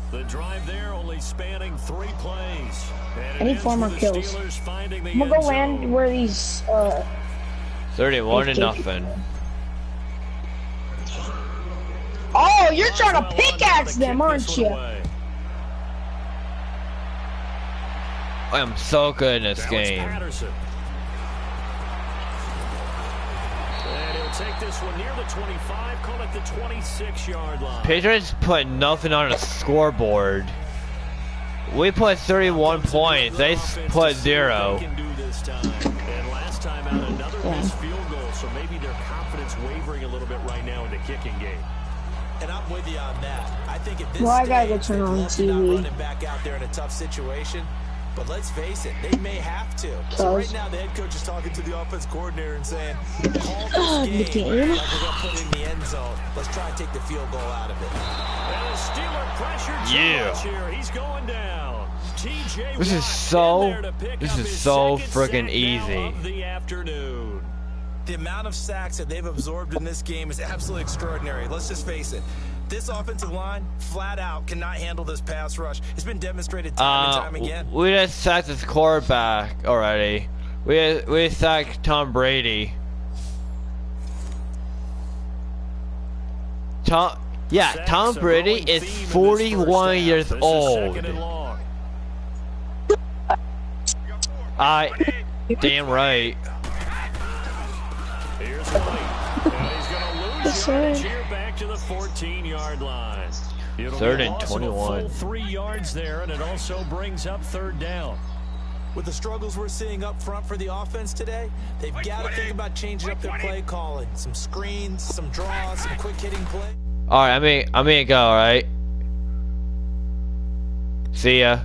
The drive there only spanning 3 plays. And it Any ends former with the kills. Steelers finding the I'm gonna end go land zone. where these 31 to Okay. nothing. Oh, you're trying to Boswell on pickaxe to them, kick aren't this you? one away. I am so good in this Now it's game. Patterson. And he'll take this one near the 25, call it the 26-yard line. Patriots put nothing on the scoreboard. We put 31 points. They put 0. They can do this time. And last time out, another missed field goal, so maybe their confidence wavering a little bit right now in the kicking game. And I'm with you on that. I think at this Well, I gotta go stage, turn they'd on love to not TV. run him back out there in a tough situation. But let's face it, they may have to. So right now, the head coach is talking to the offense coordinator and saying, call The this game game? like we're going to put it in the end zone. Let's try and take the field goal out of it. And the Steeler pressure too Yeah. much here. He's going down. TJ This is Watt so- in there to pick this up is his so second friggin' sack easy. now of the afternoon. The amount of sacks that they've absorbed in this game is absolutely extraordinary. Let's just face it. This offensive line, flat out, cannot handle this pass rush. It's been demonstrated time and time again. We just sacked this quarterback already. We sacked Tom Brady. Tom Sacks a Brady growing is theme in this 41 first half. years This is old. second and long. Damn right. Here's White. And he's going to lose yardage here back to the 14-yard line. It'll Third be a and loss of a 21. full 3 yards there, and it also brings up third down. With the struggles we're seeing up front for the offense today, they've got to think about changing up their play calling. Some screens, some draws, some quick hitting play. All right, I'm gonna go. All right. See ya.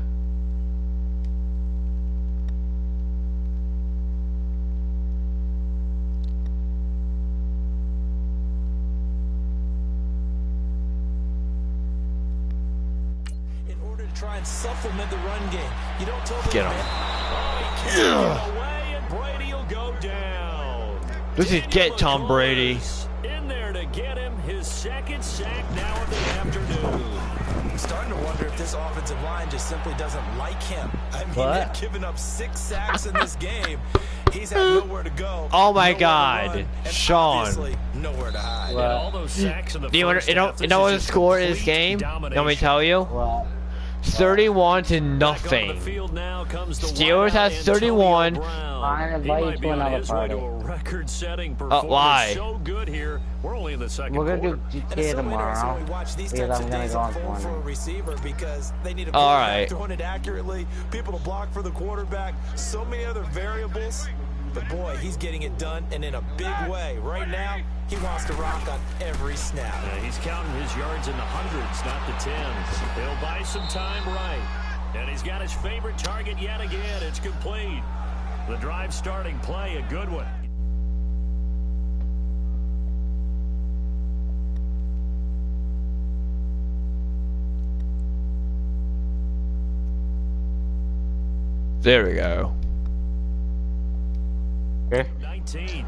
In order to try and supplement the run game. You don't totally Get him. Get away, and Brady will go down. This is get Tom Brady. In there to get him his second sack now of the afternoon. I'm starting to wonder if this offensive line just simply doesn't like him. I mean, What? they've given up 6 sacks in this game. He's had nowhere to go. Oh my nowhere to God, run, and Sean. obviously nowhere to hide. What? All those sacks in the Do you want first you know half, you know this what the is a score is this complete game? You want me to domination. tell you? Well, 31 to Back on the nothing. field now comes the Steelers wideout, has Antonio 31. Brown. I He invite might you be to on another his way to party. a record-setting performance. Why? So good here. We're only in the second we're gonna quarter. do And it's GTA so interesting tomorrow when we watch these because types I'm of gonna days go on unfold for a corner. receiver because they need a All quarterback right. throwing it accurately, people to block for the quarterback, so many other variables. But boy, he's getting it done and in a big way. Right now, he wants to rock on every snap. He's counting his yards in the hundreds, not the tens. He'll buy some time right. And he's got his favorite target yet again. It's complete. The drive starting play, a good one. There we go. Okay. 19.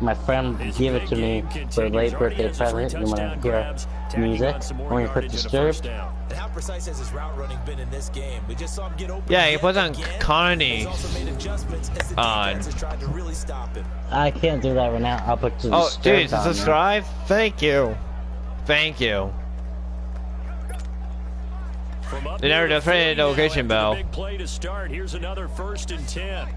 My friend gave it to me for a late birthday present. You wanna hear music? When you put Disturbed? And how precise has his route running been in this game? We just saw him get open. Yeah, he yet puts on again. Connie He's also made adjustments as the on. defense has tried to really stop him. I can't do that right now. I'll put Oh, Disturbed dude, on there. subscribe. Thank you. Thank you. From up They never near the defended 40 the now location after the bell. Big play to start. Here's another 1st and 10.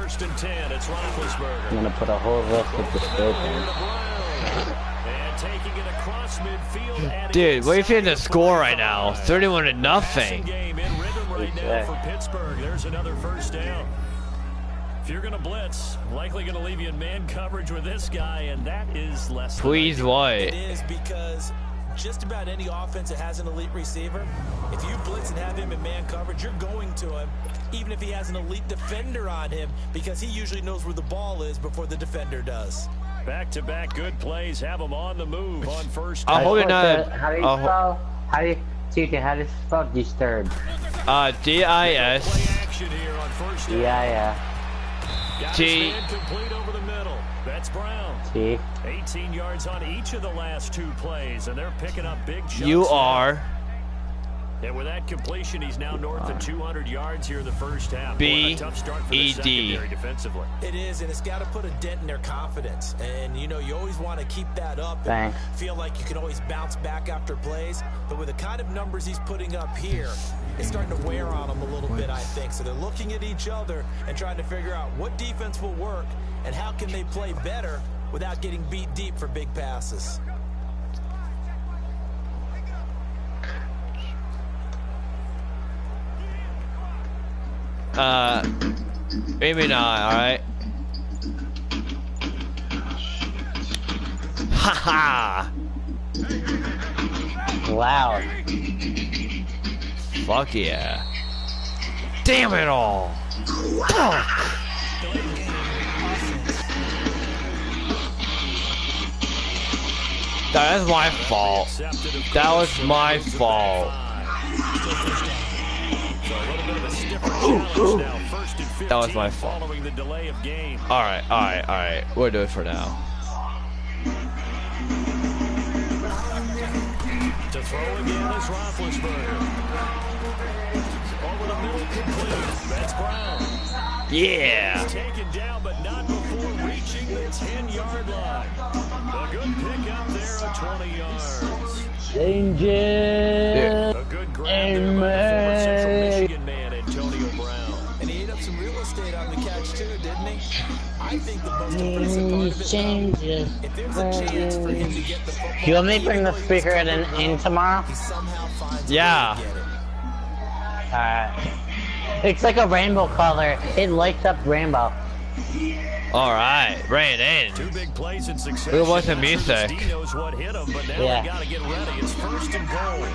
first and 10. It's Roethlisberger. I'm gonna put a whole list of the statements. And taking it across midfield. Dude, what do you think the score right now? 31-0. Game in rhythm right now for Pittsburgh. There's another first down. If you're gonna blitz, likely gonna leave you in man coverage with this guy, and that is less. Please what? It is because just about any offense that has an elite receiver, if you blitz and have him in man coverage, you're going to him, even if he has an elite defender on him, because he usually knows where the ball is before the defender does. Back-to-back good plays have them on the move on first down. I'm hoping not. How do you spell? How do you spell disturbed? D-I-S. Play action here on first down. Yeah. Got T. his man complete over the middle. That's Brown. See? 18 yards on each of the last 2 plays, and they're picking up big chunks. You are. And with that completion, he's now north of 200 yards here in the first half. B. A tough start for the E. D. secondary defensively. It is, and it's got to put a dent in their confidence. And, you know, you always want to keep that up and Thanks. feel like you can always bounce back after plays. But with the kind of numbers he's putting up here, it's starting to wear on them a little bit, I think. So they're looking at each other and trying to figure out what defense will work and how can they play better without getting beat deep for big passes. Maybe not, alright? Haha! Loud. Fuck yeah. Damn it all! Fuck! That is my fault. That was my fault. That was my fault. Alright. We'll do it for now. To throw again is Roethlisberger. Over the middle, complete. That's Brown. Yeah! He's taken down, but not before reaching the 10-yard line. A good pickup there at 20 yards. Danger! A good grab there by the former Central Michigan man, Antonio Brown. And he ate up some real estate on the catch too, didn't he? I think the most impressive part of it, if there's a chance for him to get the football, You want me to bring the speaker in tomorrow? he somehow finds Yeah. a way to get it. Alright. It's like a rainbow color. It lights up rainbow. Alright, bring it in. 2 big plays in succession. We want some music. He knows what hit him, but now Yeah. they got to get ready. It's first and goal.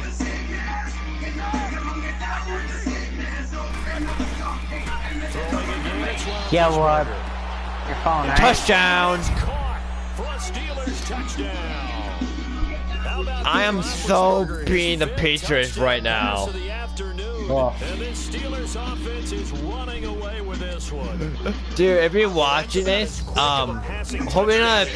Throwing again, it's Yeah, Roethlisberger. what? Your phone, right? Touchdown! Caught for a Steelers touchdown. How about I am the so Roethlisberger, being the his Patriots touchdown right pass now. of the afternoon. Oh. And this Steelers offense is running away with this one. Dude, if you're watching this, hope you're not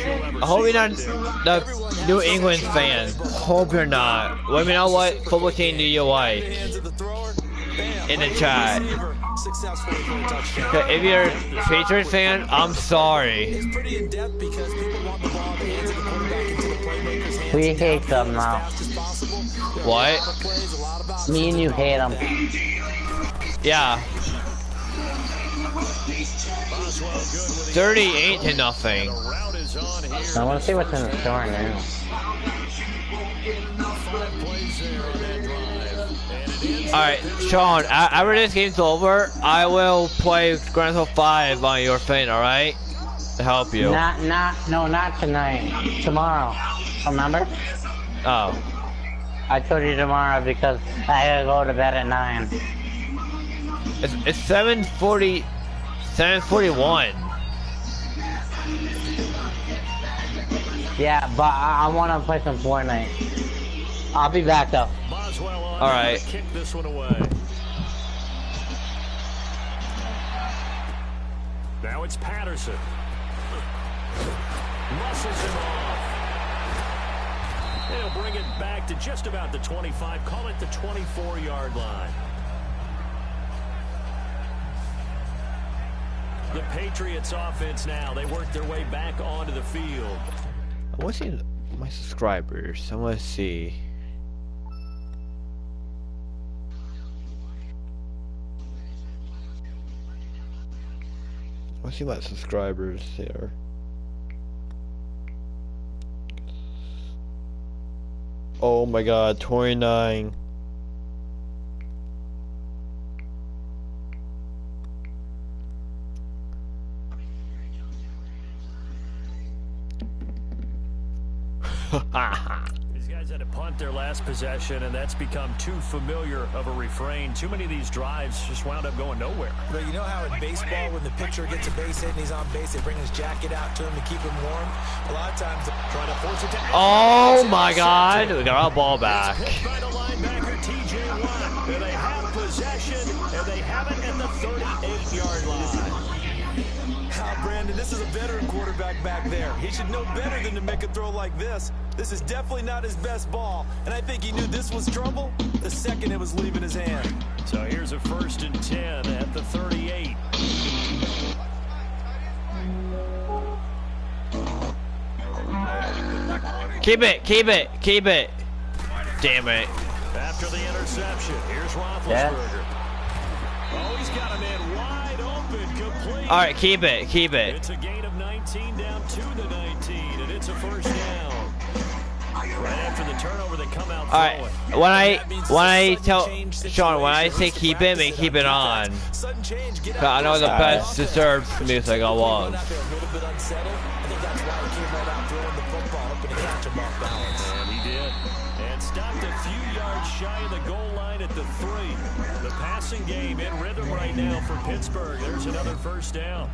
the New England fan. Hope you're not. Let me know what football team do you like Hands of the thrower, bam, in the right chat. receiver, successful for a touchdown. If you're a Patriots fan, I'm sorry. It's pretty in-depth because people want the ball in the hands of the quarterback into the playmaker's hands. We hate them as now. fast as possible. There are What? a lot of plays, a lot of options Me and you hate them. Yeah. 38-0. Route is on here. I want to see what's in the store now. 5 plays there on that drive. And it ends Alright, Sean, after this game's over, I will play Grand Theft 5 on your thing, alright? To help you. Not tonight. Tomorrow. Remember? Oh. I told you tomorrow because I gotta go to bed at 9. It's 7:41. Yeah, but I want to play some Fortnite. I'll be back though. Boswell on All right. to kick this one away. Now it's Patterson. Muscles him off. He'll bring it back to just about the 25. Call it the 24-yard line. The Patriots offense now. They work their way back onto the field. I want to see my subscribers. I want to see. Let's see my subscribers here. Oh my god, 29. These guys had to punt their last possession, and that's become too familiar of a refrain. Too many of these drives just wound up going nowhere. But you know how in baseball, when the pitcher gets a base hit and he's on base, they bring his jacket out to him to keep him warm? A lot of times, trying to force it to... Oh my god, we got our ball back. By the linebacker, T.J. Watt. They have possession, and they have it at the 38-yard line. Brandon, this is a veteran quarterback back there. He should know better than to make a throw like this. This is definitely not his best ball, and I think he knew this was trouble the second it was leaving his hand. So here's a 1st and 10 at the 38. Keep it, keep it, keep it. Damn it. After the interception, here's Roethlisberger. Oh, he's got a man wide open, complete. All right, keep it, keep it. It's a gain of 19 down to the 19, and it's a 1st down. Right after the turnover, they come out. All right, when I tell Sean, when I say keep it, I keep it on. I know the best deserves music I want. A little bit unsettled. I think that's why he came right out throwing the football, hoping to catch him off balance. And he did. And stopped a few yards shy of the goal line at the 3. The passing game in rhythm right now for Pittsburgh. There's another 1st down.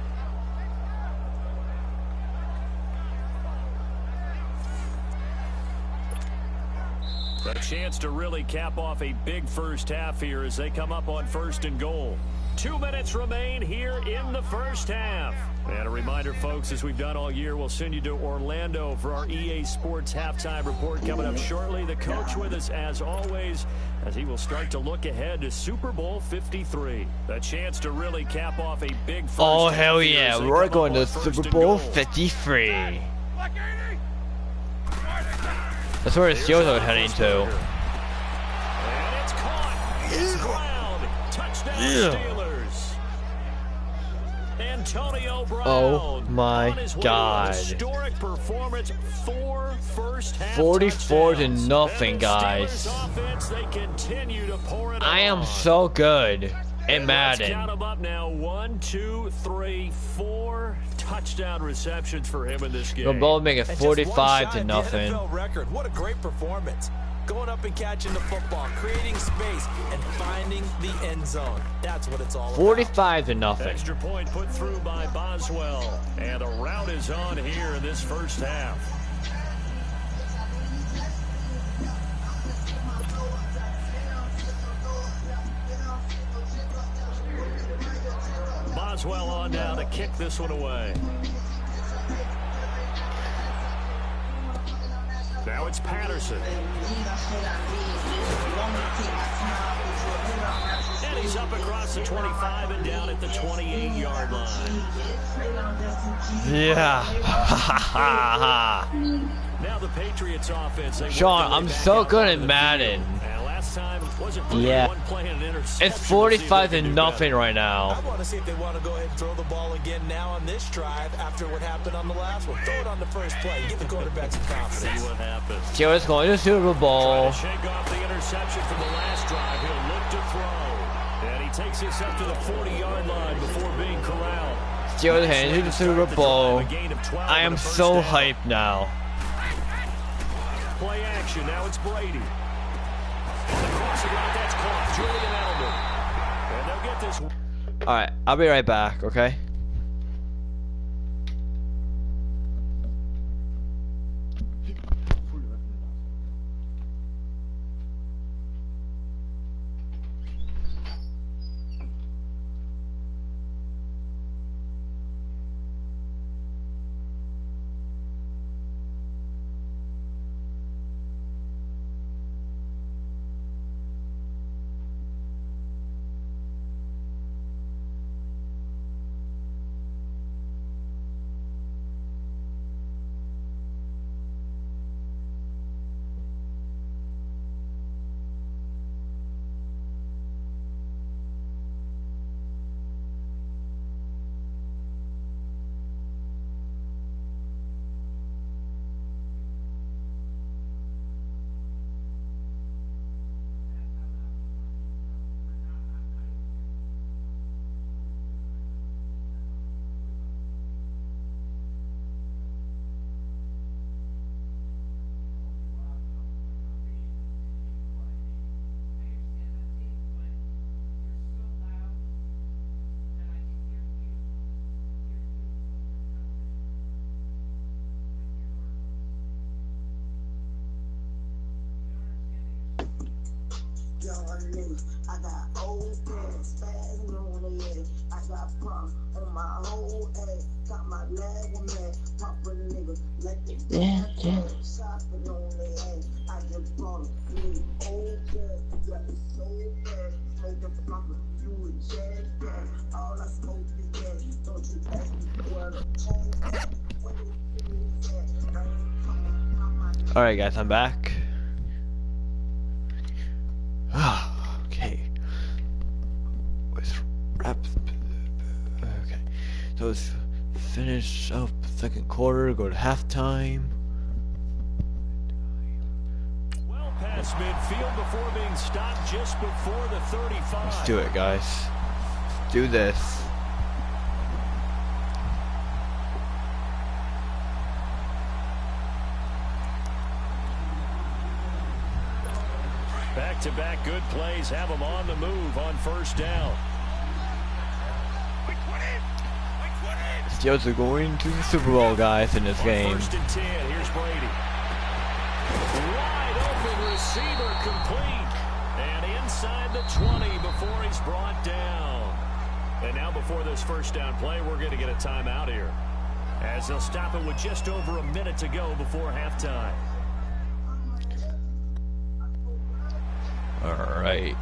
A chance to really cap off a big first half here as they come up on 1st and goal. 2 minutes remain here in the first half. And a reminder, folks, as we've done all year, we'll send you to Orlando for our EA Sports halftime report coming up shortly. The coach with us, as always, as he will start to look ahead to Super Bowl 53. A chance to really cap off a big first Oh, half hell here yeah. as they We're come going up to on 1st Super and Bowl goal. 53. That's where the Steelers are heading to. And it's caught. It's ground. Touchdown Steelers. Antonio Brown. Oh my on his way to God. a historic performance. 4 first-half 44 to touchdowns. nothing, And the guys. Steelers offense, they continue to pour it I am on. so good in And let's Madden. count them up now. 1, 2, 3, 4 touchdown receptions for him in this game. We'll both make it And just one 45 shy to of the nothing. NFL record. What a great performance. Going up and catching the football, creating space, and finding the end zone. That's what it's all about. 45 to nothing. Extra point put through by Boswell. And a rout is on here in this first half. Boswell on now to kick this one away. Now it's Patterson. And he's up across the 25 and down at the 28-yard line. Yeah. Now the Patriots offense. They Sean, work their way I'm back so out good onto in the Madden. field. And last time wasn't pretty. Yeah. One play and an interception. It's Let's see if 45 they to can do nothing better. right I now. want to see if they want to go ahead and throw the ball again now on this drive after what happened on the last one. Throw it on the first play. Give the quarterback some See confidence. what happens. Steelers going to Super Bowl. Trying to shake off the interception from the last drive. He'll look to throw. And he takes this up to the 40-yard line before being corralled. Steelers heading to the Super Bowl. I am so hyped now. Play action. Now it's Brady. And the crossing route, that's caught. Julian Edelman. And they'll get this. Alright, I'll be right back, okay? Yeah, yeah. Alright guys, I'm back. Okay. Let's wrap. Okay. So let's finish up second quarter, go to halftime. Well past midfield before being stopped just before the 35. Let's do it, guys. Let's do this. Back-to-back good plays have them on the move on first down. Steelers are going to the Super Bowl, guys, in this game. First and 10, here's Brady. Wide open receiver complete. And inside the 20 before he's brought down. And now before this first down play, we're going to get a timeout here, as they'll stop it with just over a minute to go before halftime. All right.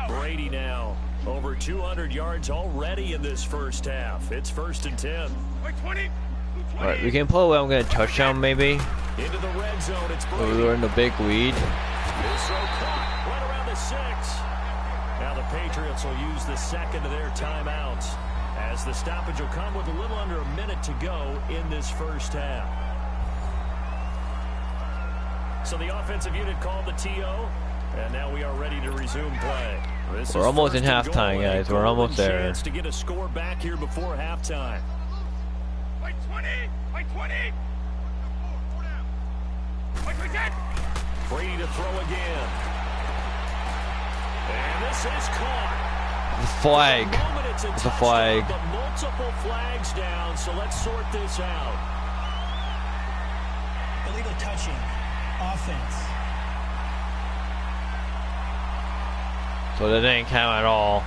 Brady now over 200 yards already in this first half. It's first and 10. All right, we can pull away. I'm gonna touchdown maybe. Into the red zone. It's Brady. We're in the big lead. This throw caught right around the 6. Now the Patriots will use the second of their timeouts, as the stoppage will come with a little under a minute to go in this first half. So the offensive unit called the TO, and now we are ready to resume play. We're almost in halftime, guys. We're almost there. Chance to get a score back here before halftime. Brady to throw again. And this is caught. The flag. It's a flag. But multiple flags down, so let's sort this out. Illegal touching. Offense. So that didn't count at all.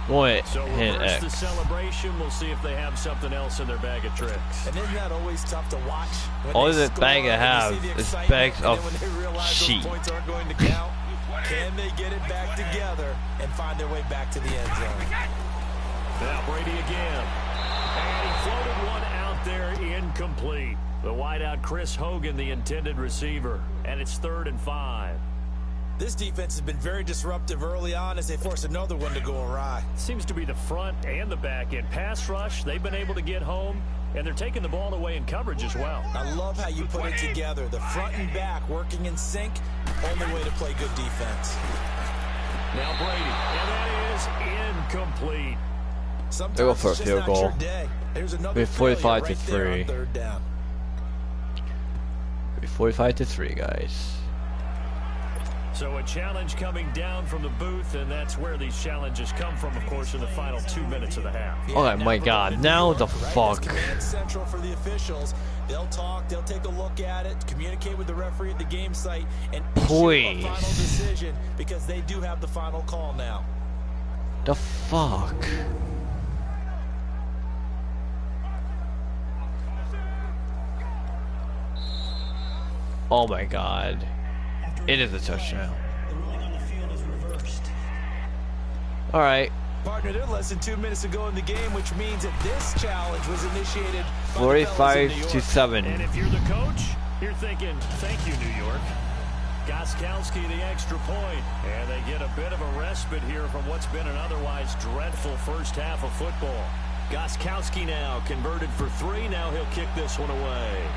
What? So reverse the celebration. We'll see if they have something else in their bag of tricks. And isn't that always tough to watch? All the bag I have is bags of sheep. Points aren't going to count. Can they get it back together and find their way back to the end zone? Now Brady again. And he floated one out there, incomplete. The wideout Chris Hogan, the intended receiver. And it's 3rd and 5. This defense has been very disruptive early on as they force another one to go awry. Seems to be the front and the back end. Pass rush, they've been able to get home, and they're taking the ball away in coverage as well. I love how you put it together. The front and back working in sync, only way to play good defense. Now Brady, and that is incomplete. Sometimes they go for a it's just field not goal. your day. There's another 45 to right there 3. on 3rd down. 45 to 3, guys. So a challenge coming down from the booth, and that's where these challenges come from, of course, in the final 2 minutes of the half. Oh my God! Now the fuck. Command central for the officials. They'll talk, they'll take a look at it, communicate with the referee at the game site, and issue a final decision, because they do have the final call now. The fuck. Oh my God. It is a touchdown. The ruling on the field is reversed. All right. Partner, they're less than 2 minutes to go in the game, which means that this challenge was initiated by 45 to 7. And if you're the coach, you're thinking, thank you, New York. Gostkowski the extra point, and they get a bit of a respite here from what's been an otherwise dreadful first half of football. Gostkowski now converted for 3. Now he'll kick this one away.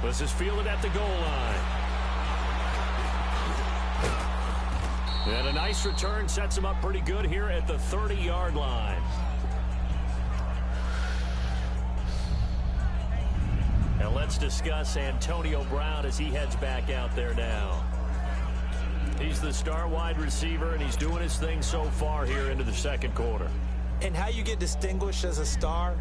This is fielded at the goal line. And a nice return sets him up pretty good here at the 30-yard line. And let's discuss Antonio Brown as he heads back out there now. He's the star wide receiver, and he's doing his thing so far here into the second quarter. And how you get distinguished as a star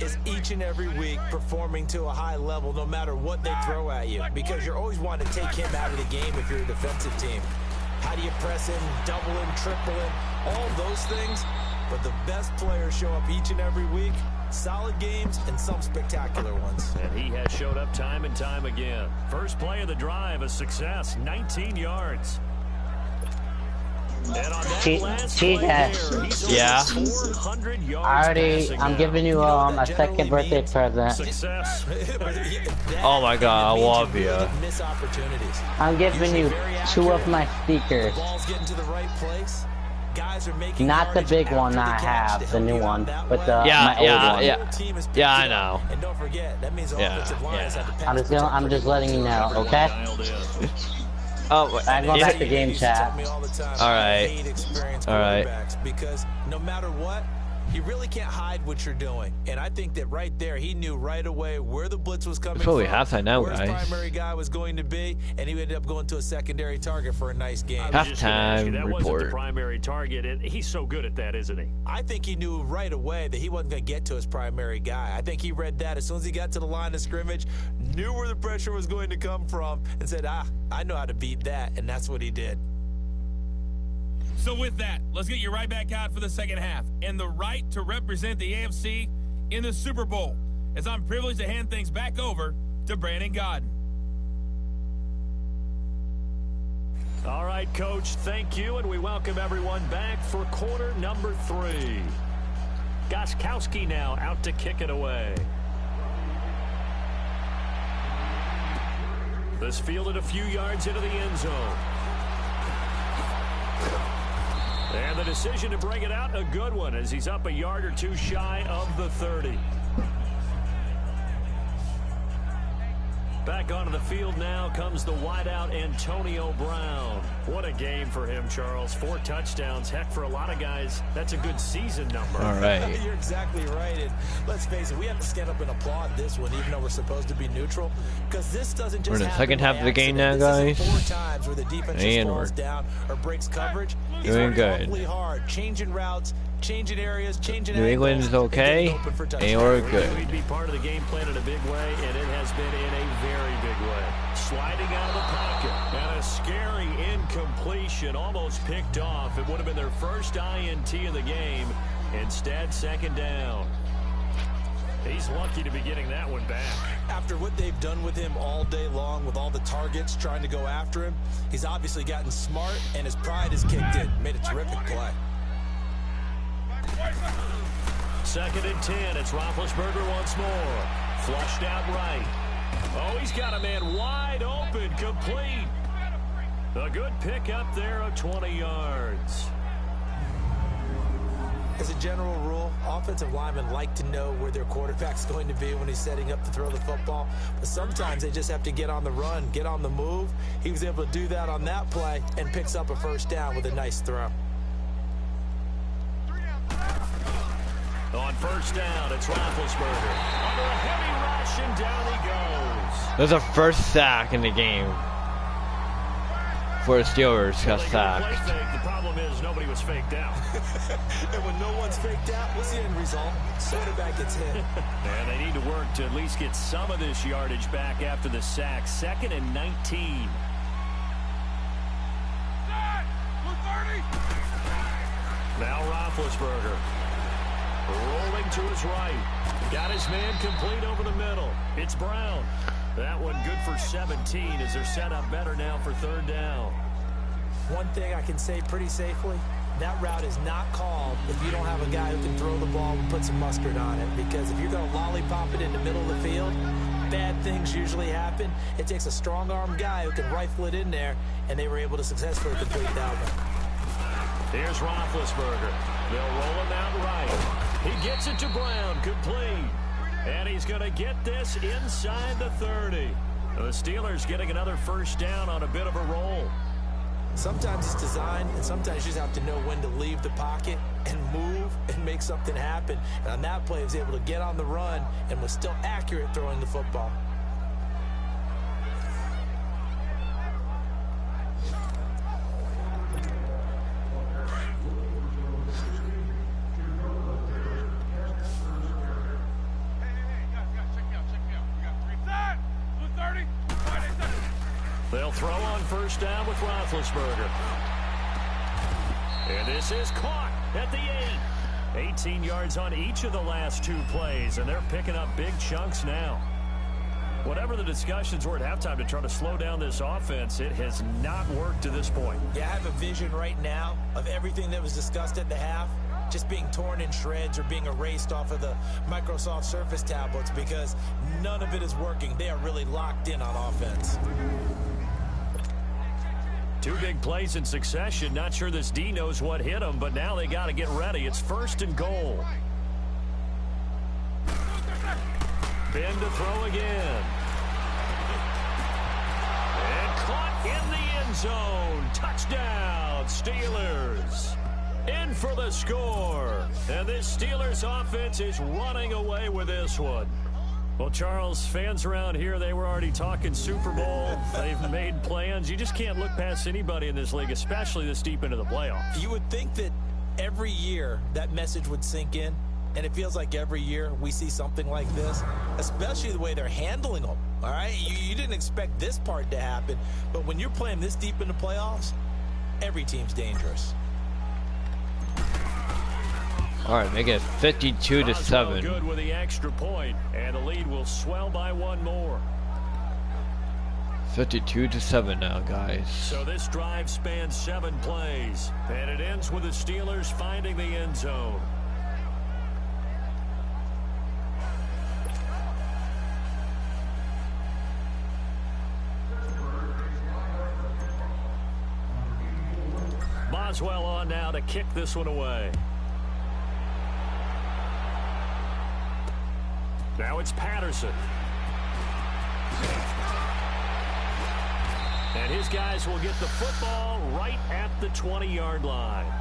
is each and every week performing to a high level no matter what they throw at you, because you're always wanting to take him out of the game if you're a defensive team. How do you press him, double him, triple him, all those things? But the best players show up each and every week, solid games and some spectacular ones. And he has showed up time and time again. First play of the drive, a success, 19 yards. And on that last play there, he's Yeah. 400 yards I'm giving you a second birthday present. Success. Oh my God, I love you. Miss opportunities. I'm giving you 2 of my speakers. Ball's getting to the right place. Guys are making Not the big one I have, the new one, but the my old one. Yeah, I know. And don't forget, that means the Yeah, offensive line has had to pass I'm just letting you know, okay? Oh, I'm going back to game chat. All right. All right. Because no matter what, you really can't hide what you're doing. And I think that right there, he knew right away where the blitz was coming It's probably from, halftime now, where his guys. primary guy was going to be, and he ended up going to a secondary target for a nice game. Halftime That wasn't the report. primary target, and he's so good at that, isn't he? I think he knew right away that he wasn't going to get to his primary guy. I think he read that as soon as he got to the line of scrimmage, knew where the pressure was going to come from, and said, I know how to beat that, and that's what he did. So with that, let's get you right back out for the second half and the right to represent the AFC in the Super Bowl, as I'm privileged to hand things back over to Brandon Godden. All right, Coach, thank you, and we welcome everyone back for quarter number 3. Gostkowski now out to kick it away. This fielded a few yards into the end zone. And the decision to bring it out, a good one, as he's up a yard or two shy of the 30. Back onto the field now comes the wideout Antonio Brown. What a game for him, Charles. 4 touchdowns. Heck, for a lot of guys, that's a good season number. All right. You're exactly right. And let's face it, we have to stand up and applaud this one, even though we're supposed to be neutral. Because this doesn't just We're in the happen second by half of the game accident. now, This guys. is 4 times where the defense just And falls we're down or breaks coverage. He's doing working good. awfully hard, changing routes, changing areas, changing New England angles, is okay, and getting open for and touchdowns. we're We good. knew he'd be part of the game plan in a big way, and it has been in a very big way. Sliding out of the pocket, and a scary incompletion, almost picked off. It would have been their first INT of the game. Instead, second down. He's lucky to be getting that one back. After what they've done with him all day long, with all the targets trying to go after him, he's obviously gotten smart, and his pride has kicked in. Made a terrific play. Second and 10. It's Roethlisberger once more. Flushed out right. Oh, he's got a man wide open, complete. A good pick up there of 20 yards. As a general rule, offensive linemen like to know where their quarterback's going to be when he's setting up to throw the football. But sometimes they just have to get on the run, get on the move. He was able to do that on that play and picks up a first down with a nice throw. On first down, it's Roethlisberger. Under a heavy rush, and down he goes. There's a first sack in the game for the Steelers. Got Well, they got a play sacked. fake. The problem is nobody was faked out. And when no one's faked out, what's the end result? Quarterback gets hit. And they need to work to at least get some of this yardage back after the sack. 2nd and 19. Now Roethlisberger. Rolling to his right. Got his man complete over the middle. It's Brown. That one good for 17 as they're set up better now for third down. One thing I can say pretty safely, that route is not called if you don't have a guy who can throw the ball and put some mustard on it. Because if you're going to lollipop it in the middle of the field, bad things usually happen. It takes a strong-armed guy who can rifle it in there, and they were able to successfully complete that one. Here's Roethlisberger. They'll roll him out right. He gets it to Brown, complete. And he's going to get this inside the 30. The Steelers getting another first down on a bit of a roll. Sometimes it's designed, and sometimes you just have to know when to leave the pocket and move and make something happen. And on that play, he was able to get on the run and was still accurate throwing the football. They'll throw on first down with Roethlisberger. And this is caught at the 8. 18 yards on each of the last 2 plays, and they're picking up big chunks now. Whatever the discussions were at halftime to try to slow down this offense, it has not worked to this point. Yeah, I have a vision right now of everything that was discussed at the half just being torn in shreds or being erased off of the Microsoft Surface tablets because none of it is working. They are really locked in on offense. 2 big plays in succession. Not sure this D knows what hit him, but now they got to get ready. It's 1st and goal. Ben to throw again. And caught in the end zone. Touchdown, Steelers. In for the score. And this Steelers offense is running away with this one. Well, Charles, fans around here, they were already talking Super Bowl. They've made plans. You just can't look past anybody in this league, especially this deep into the playoffs. You would think that every year that message would sink in, and it feels like every year we see something like this, especially the way they're handling them, all right? You didn't expect this part to happen, but when you're playing this deep in the playoffs, every team's dangerous. All right, make it 52-7. Good with the extra point, and the lead will swell by 1 more. 52-7 now, guys. So this drive spans 7 plays, and it ends with the Steelers finding the end zone. Boswell on now to kick this one away. Now it's Patterson. And his guys will get the football right at the 20-yard line.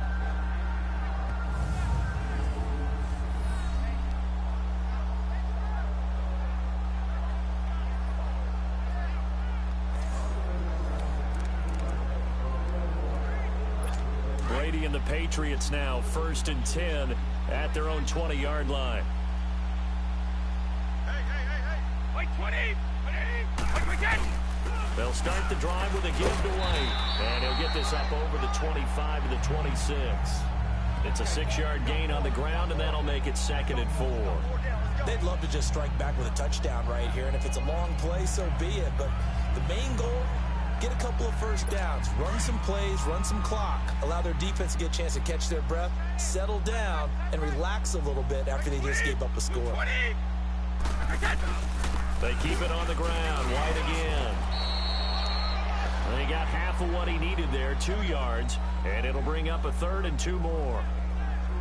Brady and the Patriots now 1st and 10 at their own 20-yard line. They'll start the drive with a give to White, and he'll get this up over the 25 to the 26. It's a 6-yard gain on the ground, and that'll make it 2nd and 4. They'd love to just strike back with a touchdown right here, and if it's a long play, so be it. But the main goal, get a couple of first downs, run some plays, run some clock, allow their defense to get a chance to catch their breath, settle down, and relax a little bit after they just gave up a score. They keep it on the ground. White again. They got half of what he needed there, 2 yards, and it'll bring up a 3rd and 2 more.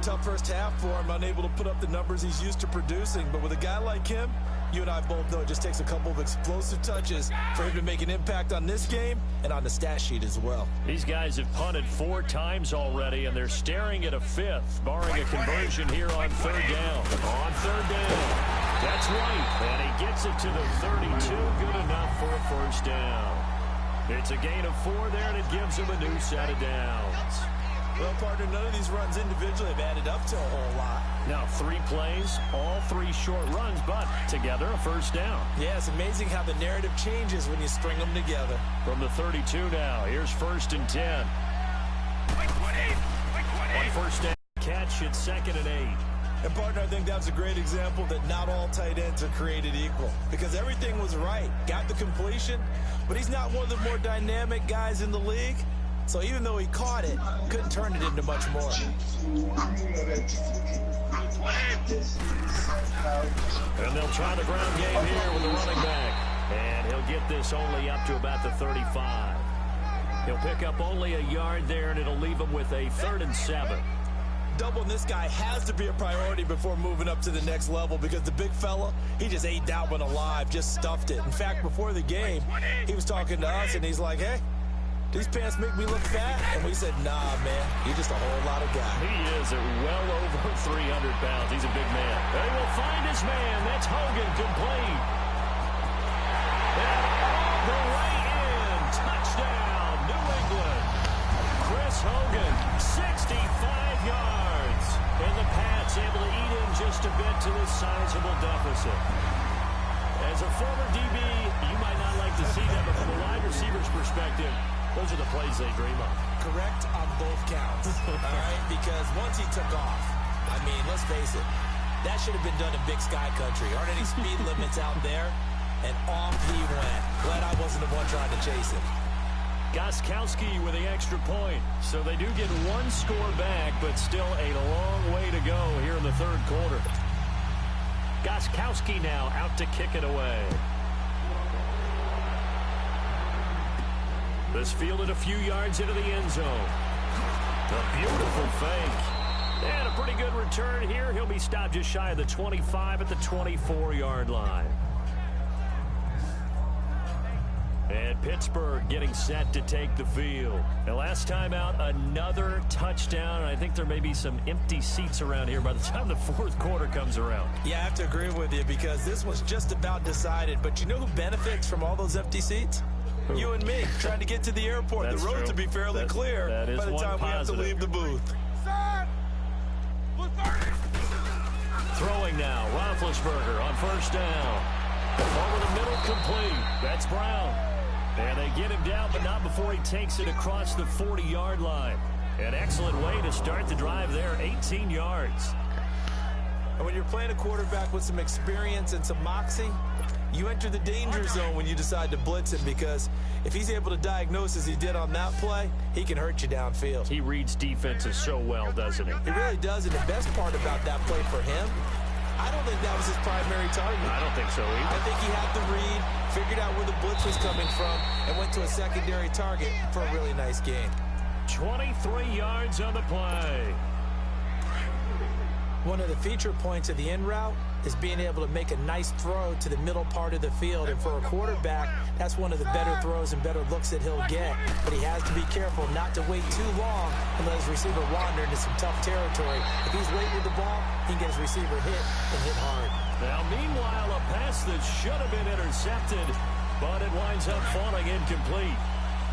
Tough first half for him, unable to put up the numbers he's used to producing. But with a guy like him, you and I both know it just takes a couple of explosive touches for him to make an impact on this game and on the stat sheet as well. These guys have punted 4 times already, and they're staring at a 5th, barring a conversion here on 3rd down. On 3rd down, that's White, and he gets it to the 32, good enough for a first down. It's a gain of 4 there, and it gives him a new set of downs. Well, partner, none of these runs individually have added up to a whole lot. Now 3 plays, all 3 short runs, but together a first down. Yeah, it's amazing how the narrative changes when you string them together. From the 32 now, here's 1st and 10. On first down catch, it's 2nd and 8. And partner, I think that's a great example that not all tight ends are created equal. Because everything was right. Got the completion, but he's not one of the more dynamic guys in the league. So even though he caught it, couldn't turn it into much more. And they'll try the ground game here with the running back. And he'll get this only up to about the 35. He'll pick up only a yard there, and it'll leave him with a 3rd and 7. Doubling this guy has to be a priority before moving up to the next level because the big fella, he just ate that one alive, just stuffed it. In fact, before the game, he was talking to us, and he's like, hey, these pants make me look fat? And we said, nah, man, you're just a whole lot of guy. He is at well over 300 pounds. He's a big man. They will find his man. That's Hogan, complete. And all the way in. Touchdown, New England. Chris Hogan, 65 yards. And the Pats able to eat in just a bit to this sizable deficit. As a former DB, you might not like to see that, but from a wide receiver's perspective, those are the plays they dream of. Correct on both counts, all right? Because once he took off, I mean, let's face it, that should have been done in Big Sky Country. Aren't any speed limits out there? And off he went. Glad I wasn't the one trying to chase him. Gostkowski with the extra point. So they do get one score back, but still a long way to go here in the third quarter. Gostkowski now out to kick it away. This fielded a few yards into the end zone. A beautiful fake. And a pretty good return here. He'll be stopped just shy of the 25 at the 24-yard line. And Pittsburgh getting set to take the field. And last time out, another touchdown. And I think there may be some empty seats around here by the time the fourth quarter comes around. Yeah, I have to agree with you because this was just about decided. But you know who benefits from all those empty seats? Who? You and me, trying to get to the airport. That's the roads will be fairly clear by the time we have to leave the booth. Throwing now, Roethlisberger on first down. Over the middle, complete. That's Brown. And they get him down, but not before he takes it across the 40-yard line. An excellent way to start the drive there, 18 yards. And when you're playing a quarterback with some experience and some moxie, you enter the danger zone when you decide to blitz him, because if he's able to diagnose as he did on that play, he can hurt you downfield. He reads defenses so well, doesn't he? He really does, and the best part about that play for him, I don't think that was his primary target. I don't think so either. I think he had the read, figured out where the blitz was coming from, and went to a secondary target for a really nice gain. 23 yards on the play. One of the feature points of the in route is being able to make a nice throw to the middle part of the field. And for a quarterback, that's one of the better throws and better looks that he'll get. But he has to be careful not to wait too long and let his receiver wander into some tough territory. If he's late with the ball, he can get his receiver hit and hit hard. Now, meanwhile, a pass that should have been intercepted, but it winds up falling incomplete.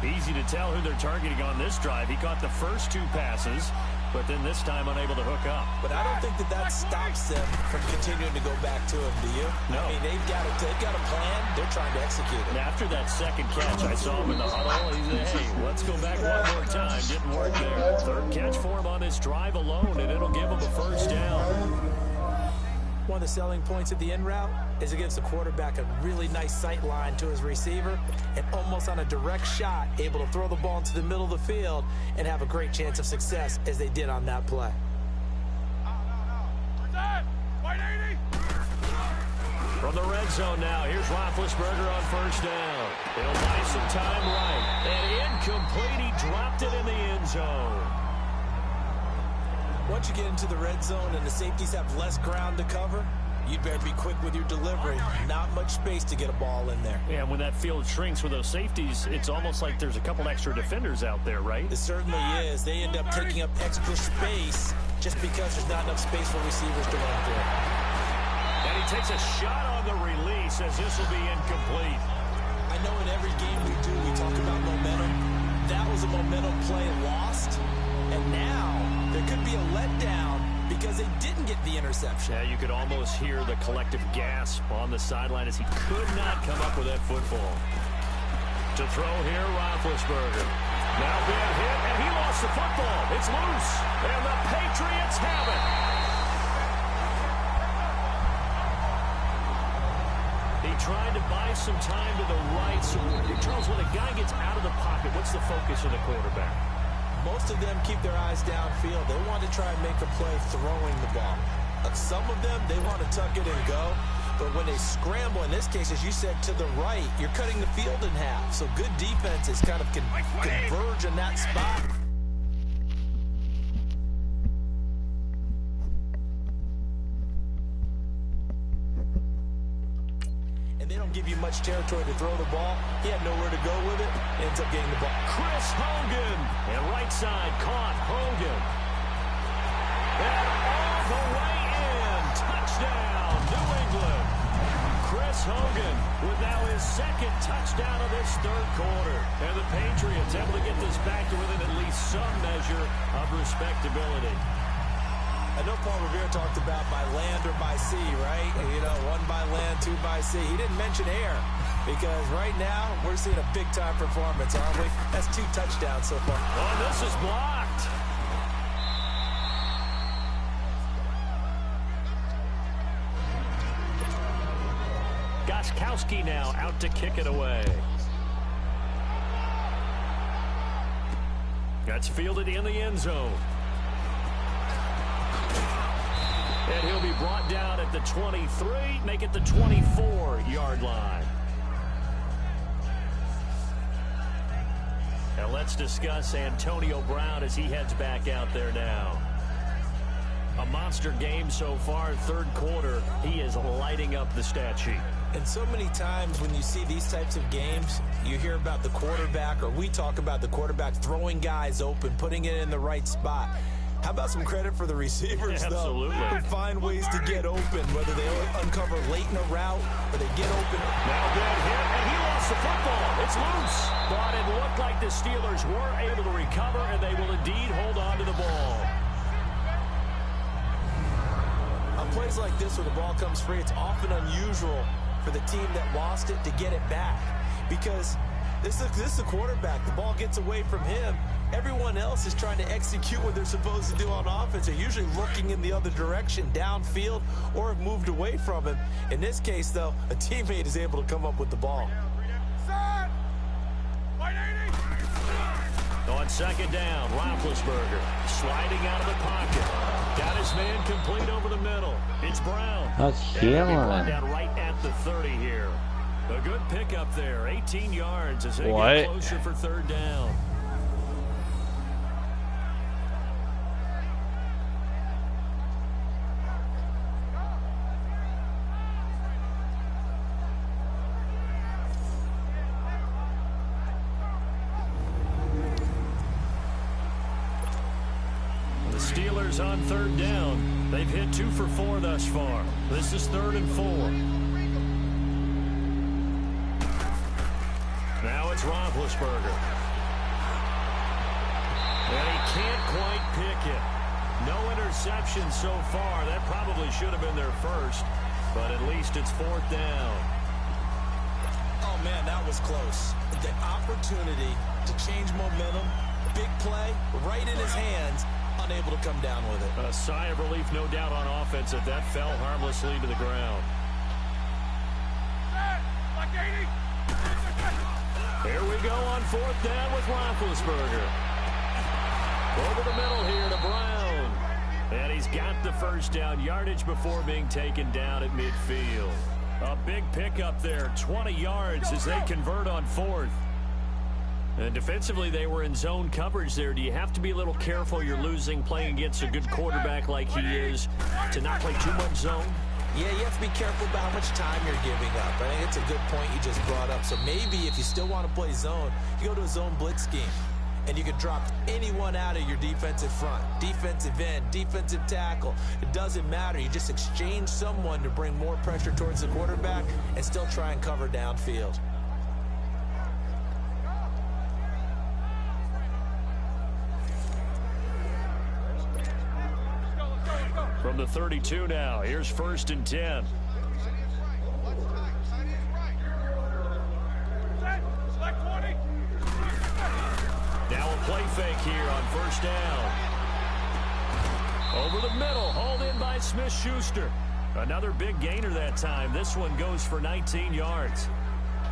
Easy to tell who they're targeting on this drive. He caught the first two passes, but then this time unable to hook up. But I don't think that stops them from continuing to go back to him, do you? No. I mean, they've got a plan. They're trying to execute it. And after that second catch, I saw him in the huddle. He said, hey, let's go back one more time. Didn't work there. Third catch for him on this drive alone, and it'll give him a first down. One of the selling points of the in route is it gives the quarterback a really nice sight line to his receiver, and almost on a direct shot, able to throw the ball into the middle of the field and have a great chance of success as they did on that play. From the red zone now, here's Roethlisberger on first down. He'll buy some time right. And incomplete, he dropped it in the end zone. Once you get into the red zone and the safeties have less ground to cover, you'd better be quick with your delivery. Not much space to get a ball in there. Yeah, when that field shrinks with those safeties, it's almost like there's a couple extra defenders out there, right? It certainly is. They end up taking up extra space just because there's not enough space for receivers to run through. And he takes a shot on the release as this will be incomplete. I know in every game we do, we talk about momentum. That was a momentum play lost. And now there could be a letdown because they didn't get the interception. Yeah, you could almost hear the collective gasp on the sideline as he could not come up with that football. To throw here, Roethlisberger. Now being hit, and he lost the football. It's loose, and the Patriots have it. He tried to buy some time to the right. So, Charles, when a guy gets out of the pocket, what's the focus of the quarterback? Most of them keep their eyes downfield. They want to try and make a play throwing the ball. Some of them, they want to tuck it and go. But when they scramble, in this case, as you said, to the right, you're cutting the field in half. So good defenses kind of converge in that spot. And they don't give you much territory to throw the ball. He had nowhere to go with it. Ends up getting the ball. Chris Hogan. And right side caught Hogan. And all the way in. Touchdown, New England. Chris Hogan with now his second touchdown of this third quarter. And the Patriots able to get this back to within at least some measure of respectability. I know Paul Revere talked about by land or by sea, right? You know, 1 by land, 2 by sea. He didn't mention air because right now we're seeing a big-time performance, aren't we? That's 2 touchdowns so far. Oh, this is blocked. Goskowski now out to kick it away. That's fielded in the end zone. And he'll be brought down at the 23, make it the 24-yard line. And let's discuss Antonio Brown as he heads back out there now. A monster game so far, 3rd quarter. He is lighting up the stat sheet. And so many times when you see these types of games, you hear about the quarterback, or we talk about the quarterback throwing guys open, putting it in the right spot. How about some credit for the receivers, though, who find ways to get open, whether they uncover late in a route or they get open. Now good hit, and he lost the football. It's loose. But it looked like the Steelers were able to recover, and they will indeed hold on to the ball. On plays like this where the ball comes free, it's often unusual for the team that lost it to get it back, because this is a quarterback. The ball gets away from him. Everyone else is trying to execute what they're supposed to do on offense. They're usually looking in the other direction, downfield, or have moved away from him. In this case, though, a teammate is able to come up with the ball. On 2nd down, Roethlisberger sliding out of the pocket. Got his man complete over the middle. It's Brown. That's healing. Down right at the 30 here. A good pickup there. 18 yards as they get closer for 3rd down. Steelers on 3rd down. They've hit 2 for 4 thus far. This is 3rd and 4. Now it's Roethlisberger. And he can't quite pick it. No interception so far. That probably should have been their first, but at least it's 4th down. Oh, man, that was close. The opportunity to change momentum, big play, right in his hands, unable to come down with it. A sigh of relief, no doubt, on offense if that fell harmlessly to the ground. Here we go on 4th down with Roethlisberger. Over the middle here to Brown. And he's got the first down yardage before being taken down at midfield. A big pickup there, 20 yards as they convert on 4th. And defensively, they were in zone coverage there. Do you have to be a little careful? You're losing, playing against a good quarterback like he is, to not play too much zone? Yeah, you have to be careful about how much time you're giving up. I think it's a good point you just brought up. So maybe if you still want to play zone, you go to a zone blitz scheme. And you can drop anyone out of your defensive front. Defensive end, defensive tackle. It doesn't matter. You just exchange someone to bring more pressure towards the quarterback and still try and cover downfield. From the 32 now, here's 1st and 10. Now a play fake here on 1st down. Over the middle, hauled in by Smith-Schuster. Another big gainer that time. This one goes for 19 yards.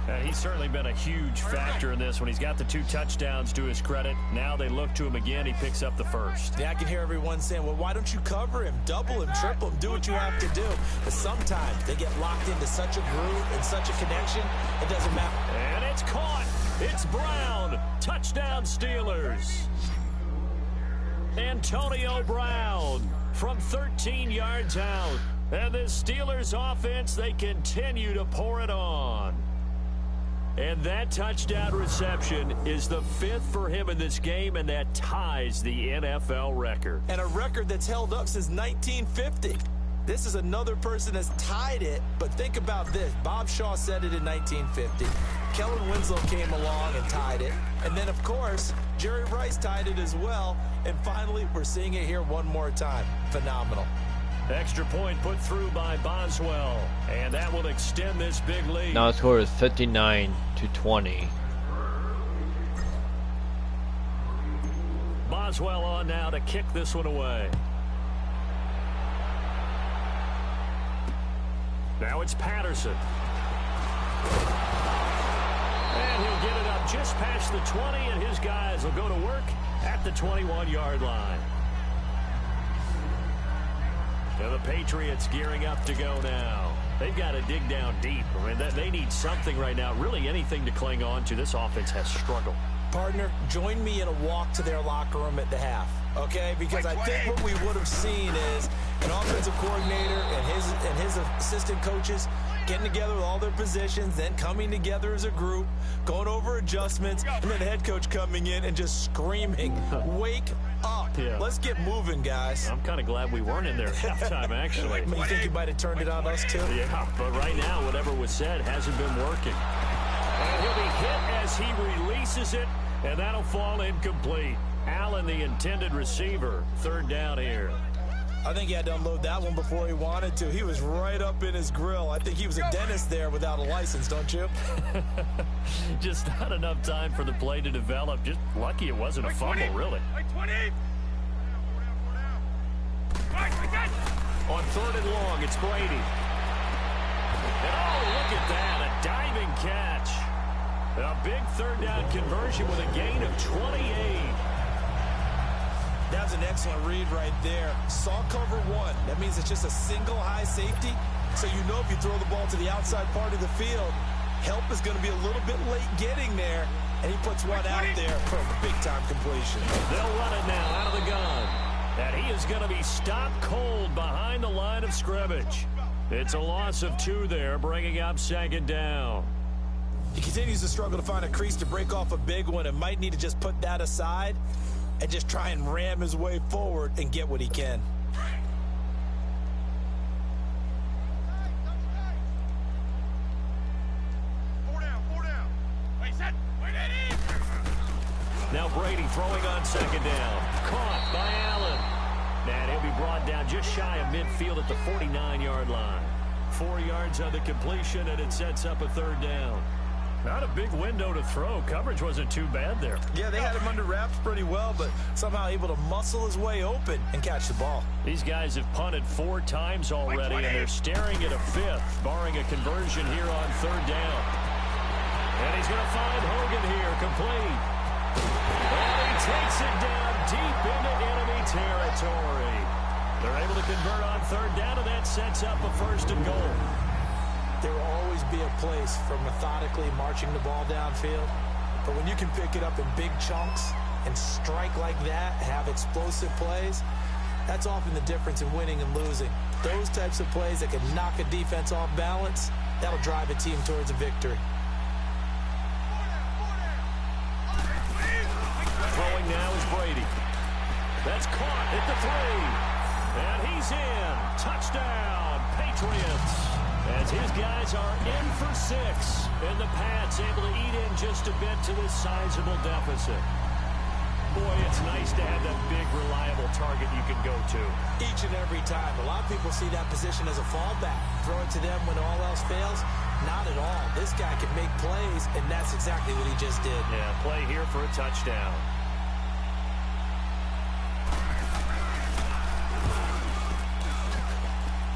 And he's certainly been a huge factor in this when he's got the 2 touchdowns to his credit. Now they look to him again. He picks up the first. Yeah, I can hear everyone saying, well, why don't you cover him, double him, triple him, do what you have to do. But sometimes they get locked into such a groove and such a connection, it doesn't matter. And it's caught. It's Brown. Touchdown Steelers. Antonio Brown from 13 yards out. And the Steelers offense, they continue to pour it on. And that touchdown reception is the 5th for him in this game, and that ties the NFL record. And a record that's held up since 1950. This is another person that's tied it, but think about this. Bob Shaw said it in 1950. Kellen Winslow came along and tied it. And then, of course, Jerry Rice tied it as well. And finally, we're seeing it here one more time. Phenomenal. Extra point put through by Boswell. And that will extend this big lead. Now the score is 59-20. Boswell on now to kick this one away. Now it's Patterson. And he'll get it up just past the 20, and his guys will go to work at the 21-yard line. And the Patriots gearing up to go now. They've got to dig down deep. I mean, they need something right now, really anything to cling on to. This offense has struggled. Partner, join me in a walk to their locker room at the half, okay? Because I think what we would have seen is an offensive coordinator and his assistant coaches getting together with all their positions, then coming together as a group, going over adjustments, and then the head coach coming in and just screaming, wake up. Yeah. Let's get moving, guys. I'm kind of glad we weren't in there at halftime, actually. You think you might have turned it on us, too? Yeah, but right now, whatever was said hasn't been working. And he'll be hit as he releases it, and that'll fall incomplete. Allen, the intended receiver, third down here. I think he had to unload that one before he wanted to. He was right up in his grill. I think he was a dentist there without a license, don't you? Just not enough time for the play to develop. Just lucky it wasn't a fumble, really. On third and long, it's Brady. And oh, look at that, a diving catch. A big third down conversion with a gain of 28. That's an excellent read right there. Saw cover one. That means it's just a single high safety. So you know if you throw the ball to the outside part of the field, help is going to be a little bit late getting there. And he puts one out there for a big-time completion. They'll run it now out of the gun. And he is going to be stopped cold behind the line of scrimmage. It's a loss of 2 there, bringing up second down. He continues to struggle to find a crease to break off a big one and might need to just put that aside and just try and ram his way forward and get what he can. Now Brady throwing on second down. Caught by Allen. And he'll be brought down just shy of midfield at the 49-yard line. 4 yards on the completion, and it sets up a third down. Not a big window to throw. Coverage wasn't too bad there. Yeah, they had him under wraps pretty well, but somehow able to muscle his way open and catch the ball. These guys have punted 4 times already, and they're staring at a 5th, barring a conversion here on third down. And he's going to find Hogan here, complete. And he takes it down deep into enemy territory. They're able to convert on third down, and that sets up a 1st and goal. There will always be a place for methodically marching the ball downfield. But when you can pick it up in big chunks and strike like that, have explosive plays, that's often the difference in winning and losing. Those types of plays that can knock a defense off balance, that'll drive a team towards a victory. Throwing now is Brady. That's caught at the 3. And he's in. Touchdown, Patriots. As his guys are in for 6. And the Pats able to eat in just a bit to this sizable deficit. Boy, it's nice to have that big, reliable target you can go to. Each and every time. A lot of people see that position as a fallback. Throw it to them when all else fails. Not at all. This guy can make plays, and that's exactly what he just did. Yeah, play here for a touchdown.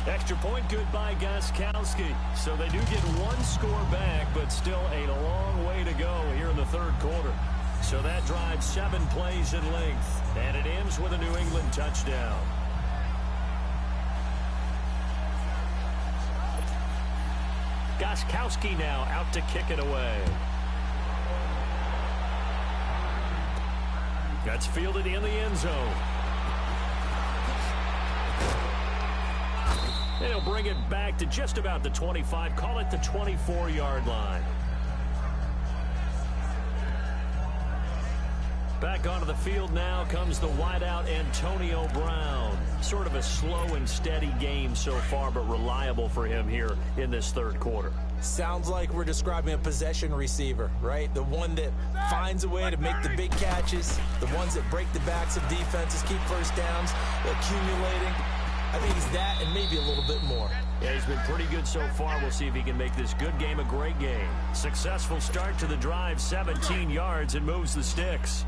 Extra point good by Gostkowski. So they do get 1 score back, but still a long way to go here in the third quarter. So that drives 7 plays in length, and it ends with a New England touchdown. Gostkowski now out to kick it away. That's fielded in the end zone. And he'll bring it back to just about the 25. Call it the 24-yard line. Back onto the field now comes the wideout Antonio Brown. Sort of a slow and steady game so far, but reliable for him here in this third quarter. Sounds like we're describing a possession receiver, right? The one that finds a way to make the big catches, the ones that break the backs of defenses, keep first downs, accumulating. I think he's that and maybe a little bit more. Yeah, he's been pretty good so far. We'll see if he can make this good game a great game. Successful start to the drive, 17 yards, and moves the sticks.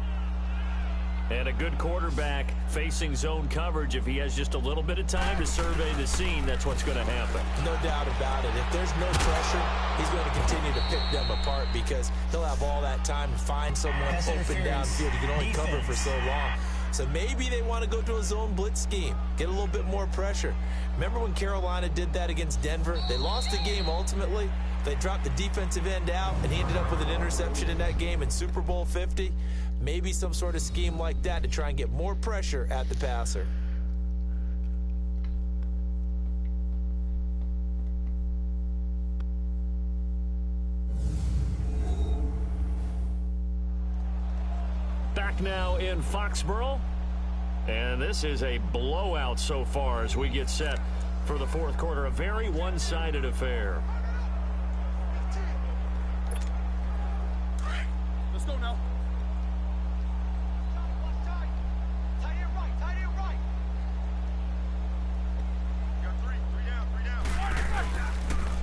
And a good quarterback facing zone coverage. If he has just a little bit of time to survey the scene, that's what's going to happen. No doubt about it. If there's no pressure, he's going to continue to pick them apart because he'll have all that time to find someone open downfield. He can only cover for so long. So maybe they want to go to a zone blitz scheme, get a little bit more pressure. Remember when Carolina did that against Denver? They lost the game ultimately. They dropped the defensive end out, and he ended up with an interception in that game in Super Bowl 50. Maybe some sort of scheme like that to try and get more pressure at the passer. Back now in Foxborough. And this is a blowout so far as we get set for the fourth quarter. A very one-sided affair. Let's go now.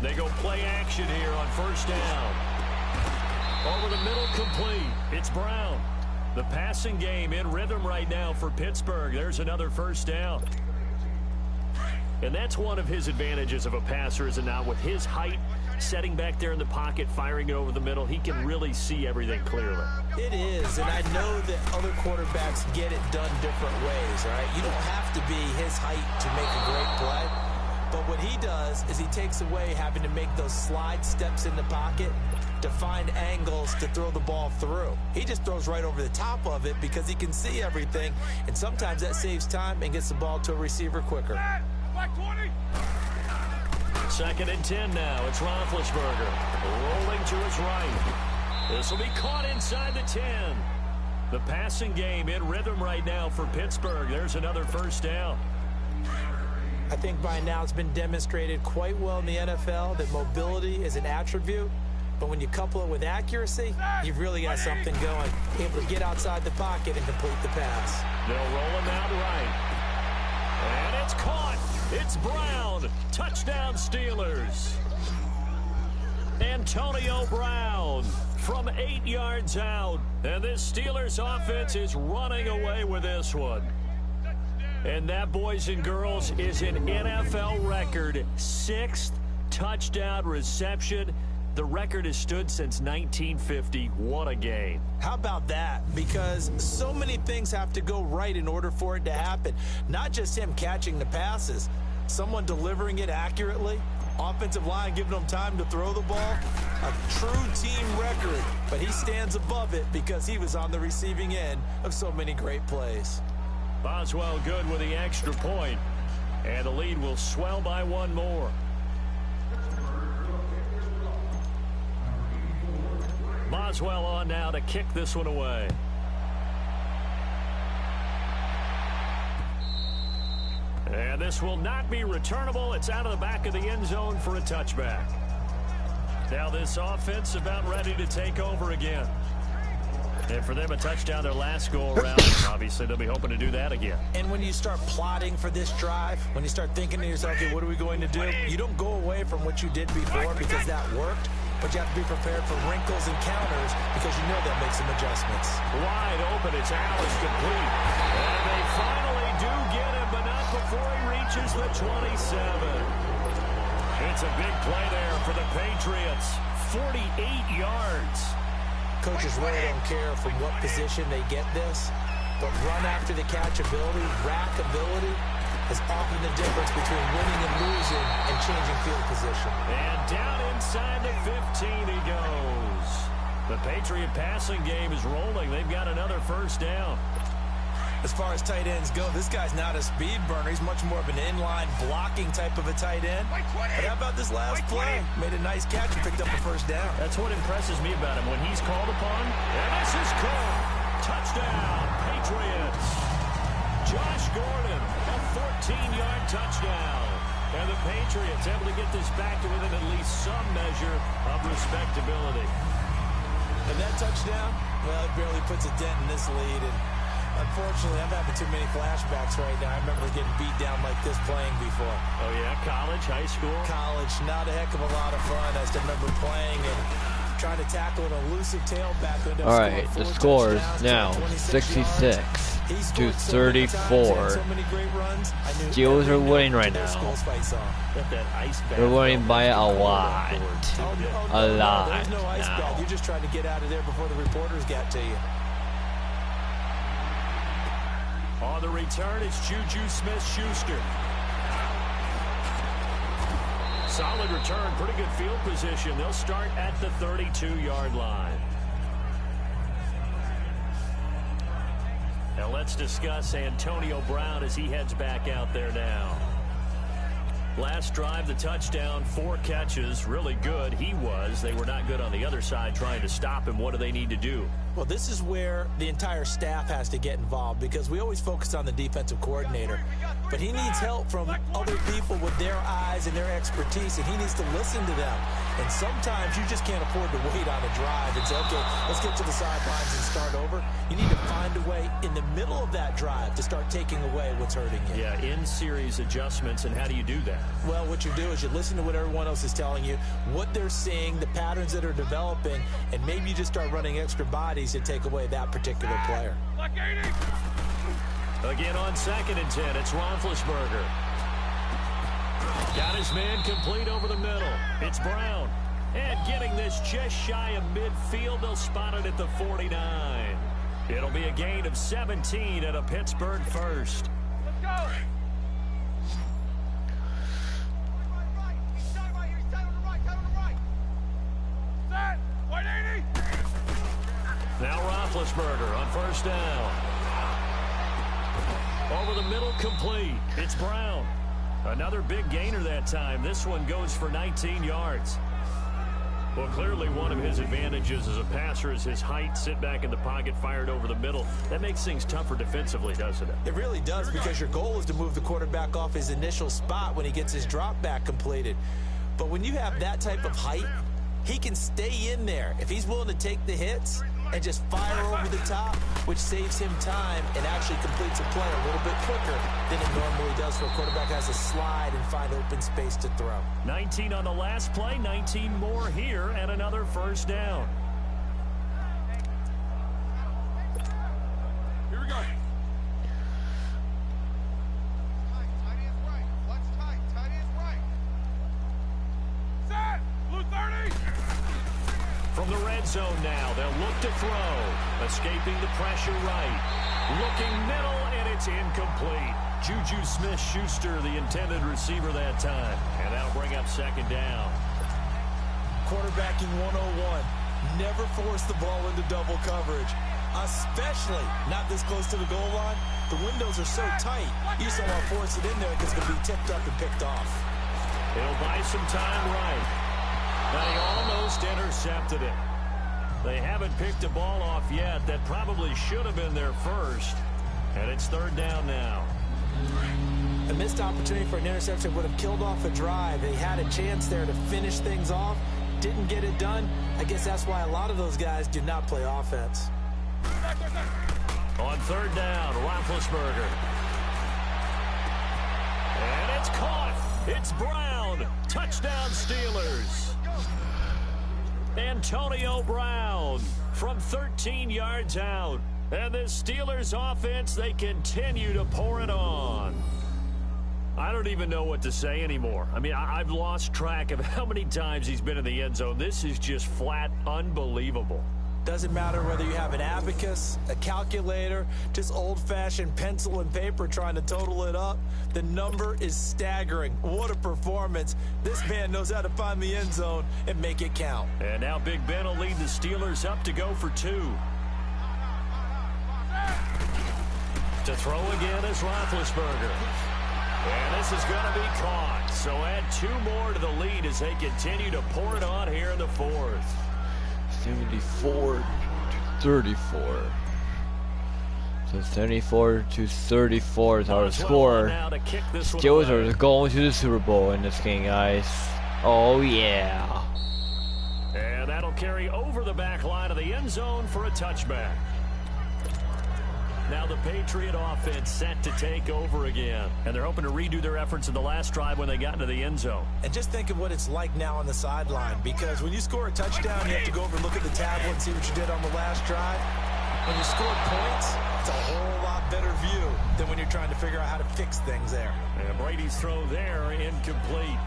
They go play action here on first down. Over the middle, complete. It's Brown. The passing game in rhythm right now for Pittsburgh. There's another first down. And that's one of his advantages of a passer, is it not? With his height, setting back there in the pocket, firing it over the middle, he can really see everything clearly. It is, and I know that other quarterbacks get it done different ways, right? You don't have to be his height to make a great play. But what he does is he takes away having to make those slide steps in the pocket to find angles to throw the ball through. He just throws right over the top of it because he can see everything, and sometimes that saves time and gets the ball to a receiver quicker. Second and 10 now. It's Roethlisberger rolling to his right. This will be caught inside the 10. The passing game in rhythm right now for Pittsburgh. There's another first down. I think by now it's been demonstrated quite well in the NFL that mobility is an attribute, but when you couple it with accuracy, you've really got something going. Able to get outside the pocket and complete the pass. They'll roll him out right. And it's caught. It's Brown. Touchdown Steelers. Antonio Brown from 8 yards out. And this Steelers offense is running away with this one. And that, boys and girls, is an NFL record. 6th touchdown reception. The record has stood since 1950. What a game. How about that? Because so many things have to go right in order for it to happen. Not just him catching the passes. Someone delivering it accurately. Offensive line giving him time to throw the ball. A true team record. But he stands above it because he was on the receiving end of so many great plays. Boswell good with the extra point. And the lead will swell by one more. Boswell on now to kick this one away. And this will not be returnable. It's out of the back of the end zone for a touchback. Now this offense about ready to take over again. And for them, a touchdown their last go-around. Obviously, they'll be hoping to do that again. And when you start plotting for this drive, when you start thinking to yourself, okay, what are we going to do? You don't go away from what you did before because that worked, but you have to be prepared for wrinkles and counters because you know they'll make some adjustments. Wide open, it's Alice complete. And they finally do get him, but not before he reaches the 27. It's a big play there for the Patriots. 48 yards. Coaches really don't care from what position they get this, but run after the catch ability, rack ability, is often the difference between winning and losing and changing field position. And down inside the 15 he goes. The Patriot passing game is rolling. They've got another first down. As far as tight ends go, this guy's not a speed burner. He's much more of an inline blocking type of a tight end. But how about this last play? Made a nice catch and picked up a first down. That's what impresses me about him when he's called upon. And this is caught. Touchdown, Patriots. Josh Gordon, a 14-yard touchdown. And the Patriots able to get this back to within at least some measure of respectability. And that touchdown, well, it barely puts a dent in this lead. And unfortunately, I'm having too many flashbacks right now. I remember getting beat down like this playing before. Oh, yeah? College, high school? College, not a heck of a lot of fun. I still remember playing and trying to tackle an elusive tailback. All right, the score is now 66 to 34. Steelers are winning right now. They're winning by a lot. A lot There's no ice now. bag. You're just trying to get out of there before the reporters get to you. On the return, it's Juju Smith-Schuster. Solid return, pretty good field position. They'll start at the 32-yard line. Now let's discuss Antonio Brown as he heads back out there now. Last drive, the touchdown, 4 catches, really good. He was. They were not good on the other side trying to stop him. What do they need to do? Well, this is where the entire staff has to get involved because we always focus on the defensive coordinator. But he needs help from other people with their eyes and their expertise, and he needs to listen to them. And sometimes you just can't afford to wait on a drive and say, okay, let's get to the sidelines and start over. You need to find a way in the middle of that drive to start taking away what's hurting you. Yeah, in-series adjustments, and how do you do that? Well, what you do is you listen to what everyone else is telling you, what they're seeing, the patterns that are developing, and maybe you just start running extra bodies to take away that particular player. Again on 2nd and 10, it's Roethlisberger. Got his man complete over the middle. It's Brown. And getting this just shy of midfield, they'll spot it at the 49. It'll be a gain of 17 at a Pittsburgh first. Let's go. Now Roethlisberger on 1st down. Over the middle, complete. It's Brown. Another big gainer that time. This one goes for 19 yards. Well, clearly one of his advantages as a passer is his height. Sit back in the pocket, fired over the middle. That makes things tougher defensively, doesn't it? It really does, because your goal is to move the quarterback off his initial spot when he gets his drop back completed. But when you have that type of height, he can stay in there if he's willing to take the hits and just fire over the top, which saves him time and actually completes a play a little bit quicker than it normally does for a quarterback who has to slide and find open space to throw. 19 on the last play, 19 more here, and another 1st down. Here we go. From the red zone now, they'll look to throw. Escaping the pressure right. Looking middle, and it's incomplete. Juju Smith-Schuster, the intended receiver that time. And that'll bring up 2nd down. Quarterbacking 101. Never force the ball into double coverage, especially not this close to the goal line. The windows are so tight, you just don't want to force it in there because it'll be tipped up and picked off. He'll buy some time right. They almost intercepted it. They haven't picked a ball off yet. That probably should have been their first. And it's 3rd down now. A missed opportunity for an interception would have killed off a drive. They had a chance there to finish things off. Didn't get it done. I guess that's why a lot of those guys do not play offense. On 3rd down, Roethlisberger. And it's caught. It's Brown. Touchdown, Steelers. Antonio Brown from 13 yards out. And the Steelers offense, they continue to pour it on. I don't even know what to say anymore. I mean, I've lost track of how many times he's been in the end zone. This is just flat unbelievable. Doesn't matter whether you have an abacus, a calculator, just old-fashioned pencil and paper trying to total it up. The number is staggering. What a performance. This man knows how to find the end zone and make it count. And now Big Ben will lead the Steelers up to go for 2. To throw again is Roethlisberger. And this is going to be caught. So add 2 more to the lead as they continue to pour it on here in the 4th. 74 to 34. So 74-34 is our score. Steelers are going to the Super Bowl in this game, guys. Oh yeah. And that'll carry over the back line of the end zone for a touchback. Now the Patriot offense set to take over again. And they're hoping to redo their efforts in the last drive when they got into the end zone. And just think of what it's like now on the sideline. Because when you score a touchdown, you have to go over and look at the tablet and see what you did on the last drive. When you score points, it's a whole lot better view than when you're trying to figure out how to fix things there. And Brady's throw there, incomplete.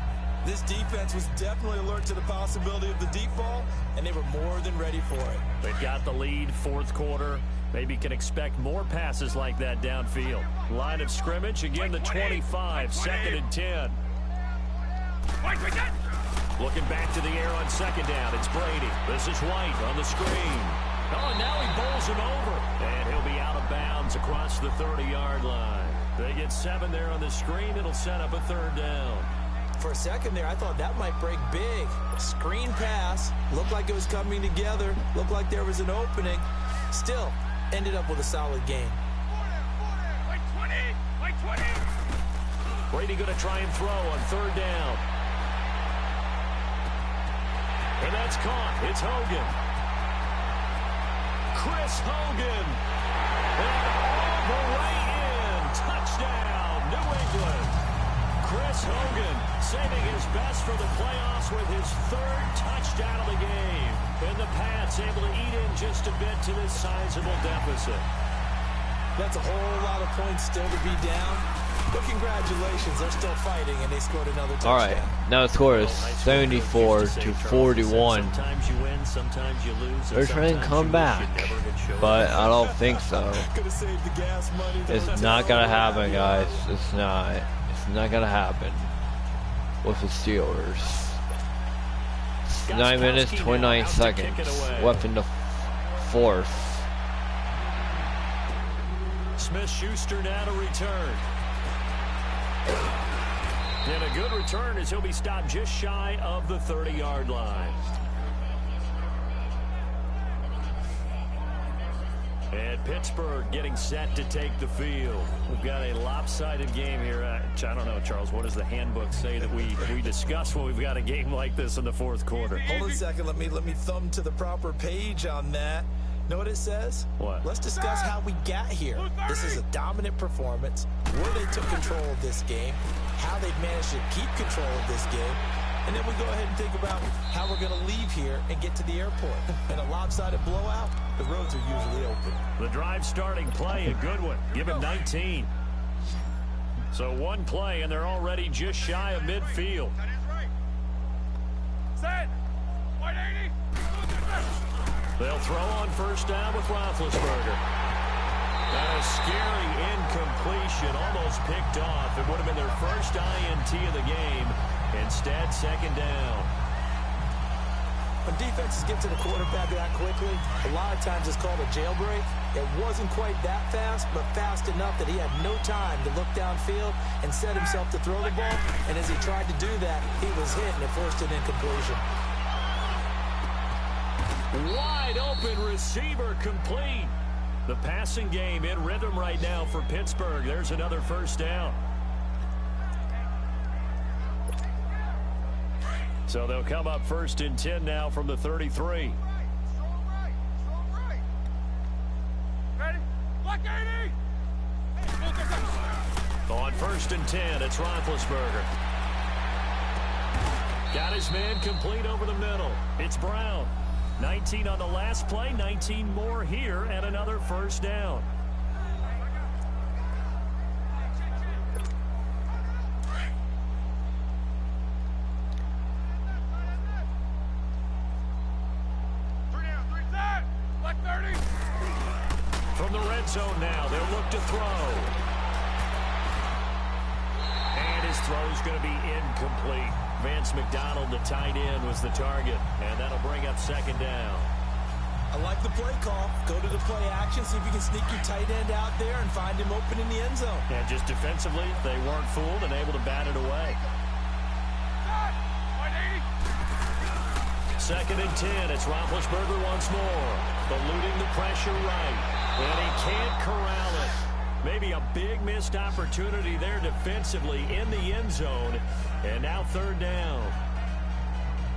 This defense was definitely alert to the possibility of the deep ball, and they were more than ready for it. They've got the lead, fourth quarter. Maybe can expect more passes like that downfield. Line of scrimmage, again the 25, 2nd and 10. Looking back to the air on 2nd down, it's Brady. This is White on the screen. Oh, and now he bowls him over. And he'll be out of bounds across the 30-yard line. They get 7 there on the screen. It'll set up a 3rd down. For a second there, I thought that might break big. Screen pass. Looked like it was coming together. Looked like there was an opening. Still, ended up with a solid game. Brady going to try and throw on 3rd down. And that's caught. It's Hogan. Chris Hogan. And all the way in. Touchdown, New England. Chris Hogan saving his best for the playoffs with his 3rd touchdown of the game. And the Pats able to eat in just a bit to this sizable deficit. That's a whole lot of points still to be down. But congratulations, they're still fighting, and they scored another touchdown. All right, now the score is 74-41. Sometimes you win, sometimes you lose. They're trying to come back, but I don't think so. It's not gonna happen, guys. It's not. It's not gonna happen with the Steelers. 9 minutes, 29 seconds left in the 4th. Smith-Schuster now to return. And a good return as he'll be stopped just shy of the 30-yard line. And Pittsburgh getting set to take the field. We've got a lopsided game here. I don't know, Charles, what does the handbook say that we discuss when we've got a game like this in the 4th quarter? Hold on a second. Let me thumb to the proper page on that. Know what it says? What? Let's discuss how we got here. This is a dominant performance, where they took control of this game, how they've managed to keep control of this game, and then we go ahead and think about how we're going to leave here and get to the airport. In a lopsided blowout, the roads are usually open. The drive starting play, a good one. Give him 19. So one play, and they're already just shy of midfield. Set. 180. They'll throw on 1st down with Roethlisberger. And a scary incompletion, almost picked off. It would have been their first INT of the game. Instead, 2nd down. When defenses get to the quarterback that quickly, a lot of times it's called a jailbreak. It wasn't quite that fast, but fast enough that he had no time to look downfield and set himself to throw the ball. And as he tried to do that, he was hit and it forced an incompletion. Wide open receiver complete. The passing game in rhythm right now for Pittsburgh. There's another 1st down. So they'll come up 1st and 10 now from the 33. Ready? Block 80. On 1st and 10, it's Roethlisberger. Got his man complete over the middle. It's Brown. 19 on the last play, 19 more here, and another 1st down. From the red zone now, they'll look to throw. And his throw's going to be incomplete. Vance McDonald, the tight end, was the target. And that'll bring up 2nd down. I like the play call. Go to the play action, see if you can sneak your tight end out there and find him open in the end zone. And just defensively, they weren't fooled and able to bat it away. 2nd and 10. It's Roethlisberger once more. Eluding the pressure right. And he can't corral it. Maybe a big missed opportunity there defensively in the end zone. And now 3rd down.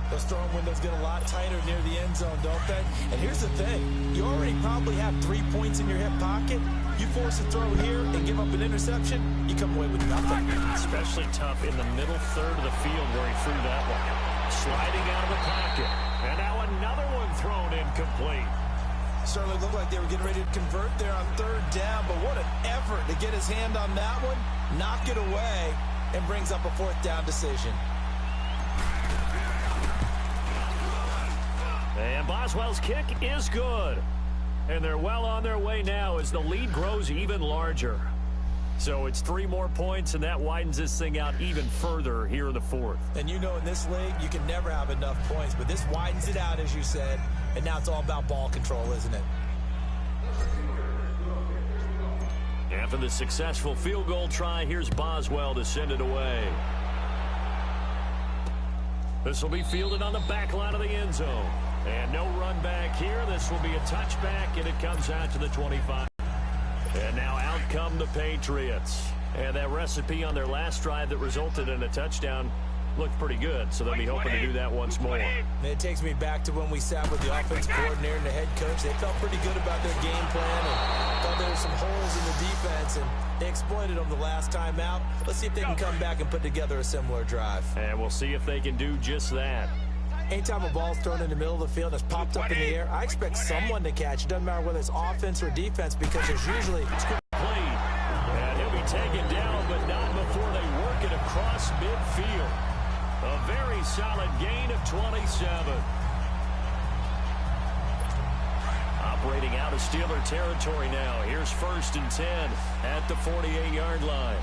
Those throwing windows get a lot tighter near the end zone, don't they? And here's the thing. You already probably have 3 points in your hip pocket. You force a throw here and give up an interception, you come away with nothing. Especially tough in the middle 3rd of the field where he threw that one. Sliding out of the pocket. And now another one thrown incomplete. Certainly looked like they were getting ready to convert there on 3rd down, but what an effort to get his hand on that one, knock it away, and brings up a 4th down decision. And Boswell's kick is good. And they're well on their way now as the lead grows even larger. So it's 3 more points, and that widens this thing out even further here in the 4th. And you know in this league, you can never have enough points, but this widens it out, as you said, and now it's all about ball control, isn't it? After the successful field goal try, here's Boswell to send it away. This will be fielded on the back line of the end zone. And no run back here. This will be a touchback, and it comes out to the 25. And now out come the Patriots. And that recipe on their last drive that resulted in a touchdown looked pretty good, so they'll be hoping to do that once more. And it takes me back to when we sat with the offensive coordinator and the head coach. They felt pretty good about their game plan and thought there were some holes in the defense, and they exploited them the last time out. Let's see if they can come back and put together a similar drive. And we'll see if they can do just that. Anytime a ball's thrown in the middle of the field that's popped up in the air, I expect someone to catch. It doesn't matter whether it's offense or defense, because there's usually... And he'll be taken down, but not before they work it across midfield. A very solid gain of 27. Operating out of Steeler territory now. Here's 1st and 10 at the 48-yard line.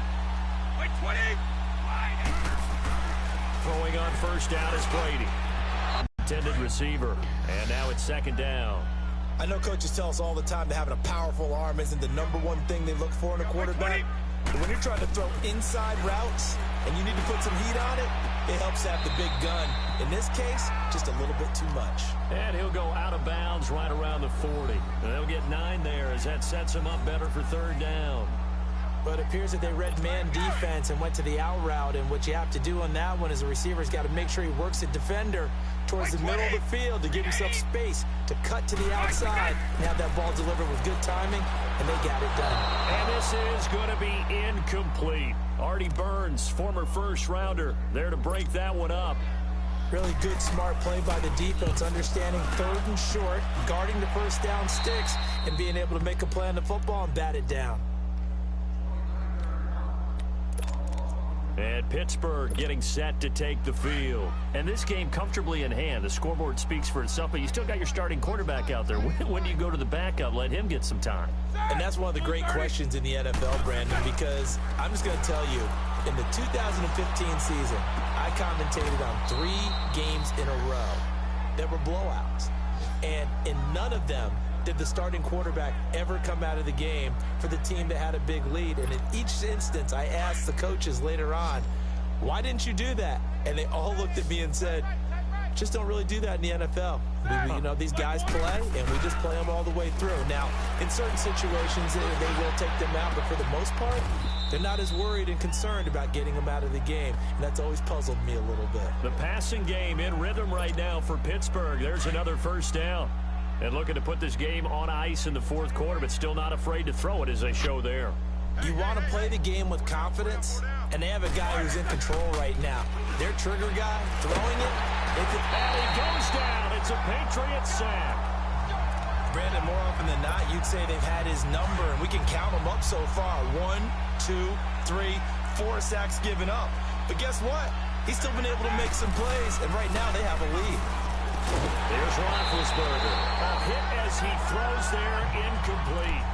Throwing on 1st down is Brady. Intended receiver. And now it's 2nd down. I know coaches tell us all the time that having a powerful arm isn't the #1 thing they look for in a quarterback. But when you're trying to throw inside routes and you need to put some heat on it, it helps to have the big gun. In this case, just a little bit too much. And he'll go out of bounds right around the 40. And they'll get 9 there as that sets him up better for 3rd down. But it appears that they read man defense and went to the out route. And what you have to do on that one is the receiver's got to make sure he works the defender towards the middle of the field to give himself space to cut to the outside and have that ball delivered with good timing, and they got it done. And this is going to be incomplete. Artie Burns, former 1st rounder, there to break that one up. Really good, smart play by the defense, understanding 3rd and short, guarding the 1st down sticks, and being able to make a play on the football and bat it down. And Pittsburgh getting set to take the field. And this game comfortably in hand. The scoreboard speaks for itself, but you still got your starting quarterback out there. When do you go to the backup? Let him get some time. And that's one of the great questions in the NFL, Brandon, because I'm just going to tell you, in the 2015 season, I commentated on 3 games in a row that were blowouts. And in none of them did the starting quarterback ever come out of the game for the team that had a big lead. And in each instance, I asked the coaches later on, why didn't you do that? And they all looked at me and said, just don't really do that in the NFL. You know, these guys play, and we just play them all the way through. Now, in certain situations, they will take them out, but for the most part, they're not as worried and concerned about getting them out of the game, and that's always puzzled me a little bit. The passing game in rhythm right now for Pittsburgh. There's another 1st down. And looking to put this game on ice in the 4th quarter, but still not afraid to throw it as they show there. You want to play the game with confidence, and they have a guy who's in control right now. Their trigger guy throwing it. And he goes down. It's a Patriot sack. Brandon, more often than not, you'd say they've had his number, and we can count them up so far. 1, 2, 3, 4 sacks given up. But guess what? He's still been able to make some plays, and right now they have a lead. There's Roethlisberger. A hit as he throws there, incomplete.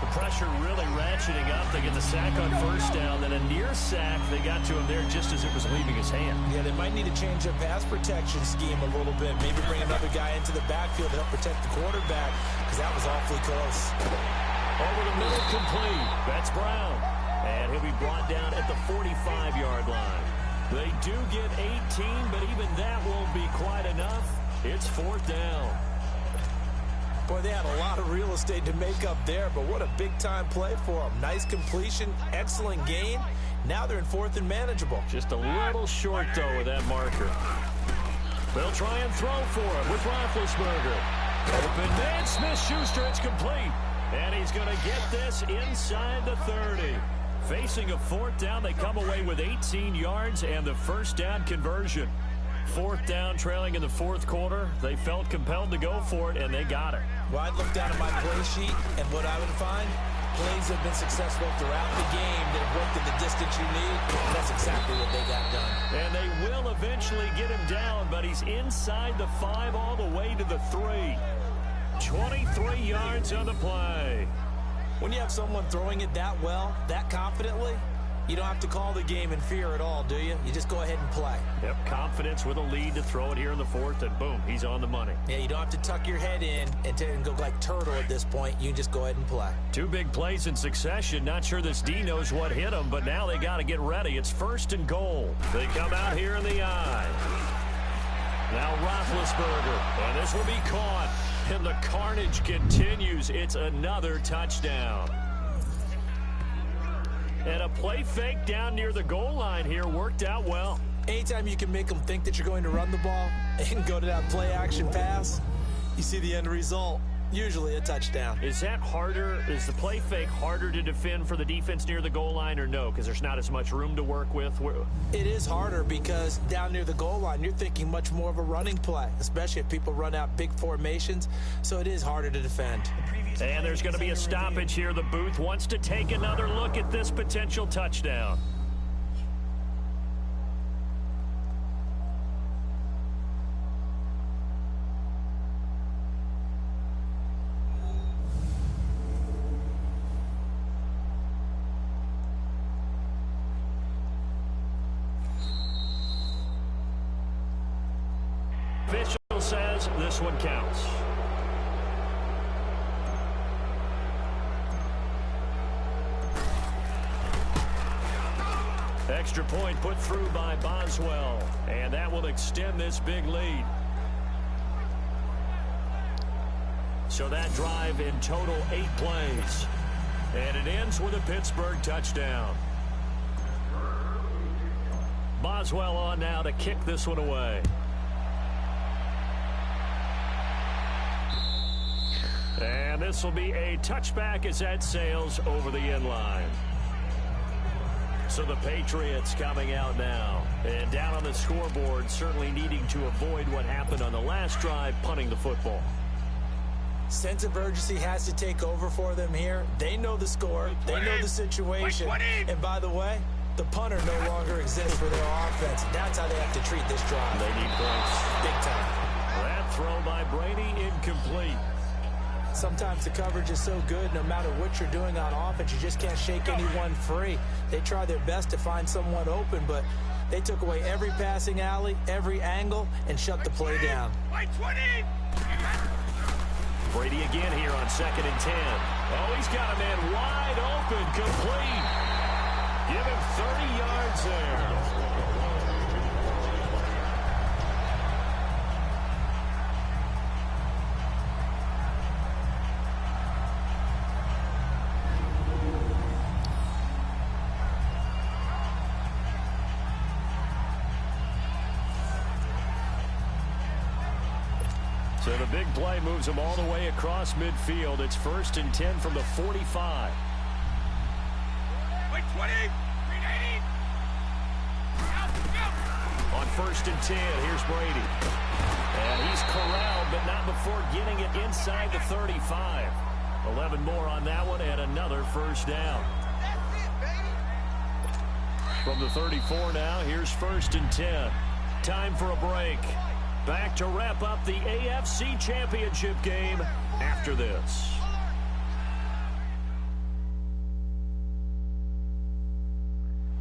The pressure really ratcheting up. They get the sack on 1st down, then a near sack. They got to him there just as it was leaving his hand. Yeah, they might need to change their pass protection scheme a little bit. Maybe bring another guy into the backfield to help protect the quarterback, because that was awfully close. Over the middle, complete. That's Brown. And he'll be brought down at the 45-yard line. They do get 18, but even that won't be quite enough. It's 4th down. Boy, they had a lot of real estate to make up there, but what a big-time play for them. Nice completion, excellent gain. Now they're in 4th and manageable. Just a little short, though, with that marker. They'll try and throw for it with Roethlisberger. Open man, Smith-Schuster, it's complete. And he's going to get this inside the 30. Facing a 4th down, they come away with 18 yards and the first down conversion. 4th down, trailing in the 4th quarter. They felt compelled to go for it, and they got it. Well, I'd look down at my play sheet, and what I would find, plays have been successful throughout the game that have worked at the distance you need. That's exactly what they got done. And they will eventually get him down, but he's inside the 5 all the way to the 3. 23 yards on the play. When you have someone throwing it that well, that confidently, you don't have to call the game in fear at all, do you? You just go ahead and play. Yep, confidence with a lead to throw it here in the 4th, and boom, he's on the money. Yeah, you don't have to tuck your head in and go like turtle at this point. You can just go ahead and play. 2 big plays in succession. Not sure this D knows what hit him, but now they got to get ready. It's 1st and goal. They come out here in the eye. Now Roethlisberger, and this will be caught. And the carnage continues. It's another touchdown. And a play fake down near the goal line here worked out well. Anytime you can make them think that you're going to run the ball and go to that play action pass, you see the end result. Usually a touchdown. Is that harder? Is the play fake harder to defend for the defense near the goal line or no? Because there's not as much room to work with? It is harder because down near the goal line, you're thinking much more of a running play, especially if people run out big formations. So it is harder to defend. And there's going to be a stoppage here. The booth wants to take another look at this potential touchdown. Official says this one counts. Extra point put through by Boswell, and that will extend this big lead. So that drive in total 8 plays, and it ends with a Pittsburgh touchdown. Boswell on now to kick this one away. And this will be a touchback as that sails over the end line. So the Patriots coming out now. And down on the scoreboard, certainly needing to avoid what happened on the last drive, punting the football. Sense of urgency has to take over for them here. They know the score. They know the situation. And by the way, the punter no longer exists for their offense. That's how they have to treat this drive. They need points. Big time. That throw by Brady incomplete. Sometimes the coverage is so good, no matter what you're doing on offense, you just can't shake anyone free. They try their best to find someone open, but they took away every passing alley, every angle, and shut the play down. Brady again here on 2nd and 10. Oh, he's got a man wide open, complete. Give him 30 yards there. So the big play moves them all the way across midfield. It's 1st and 10 from the 45. Wait, 20, 380. On 1st and 10, here's Brady. And he's corralled, but not before getting it inside the 35. 11 more on that one, and another first down. From the 34 now, here's 1st and 10. Time for a break. Back to wrap up the AFC Championship game after this.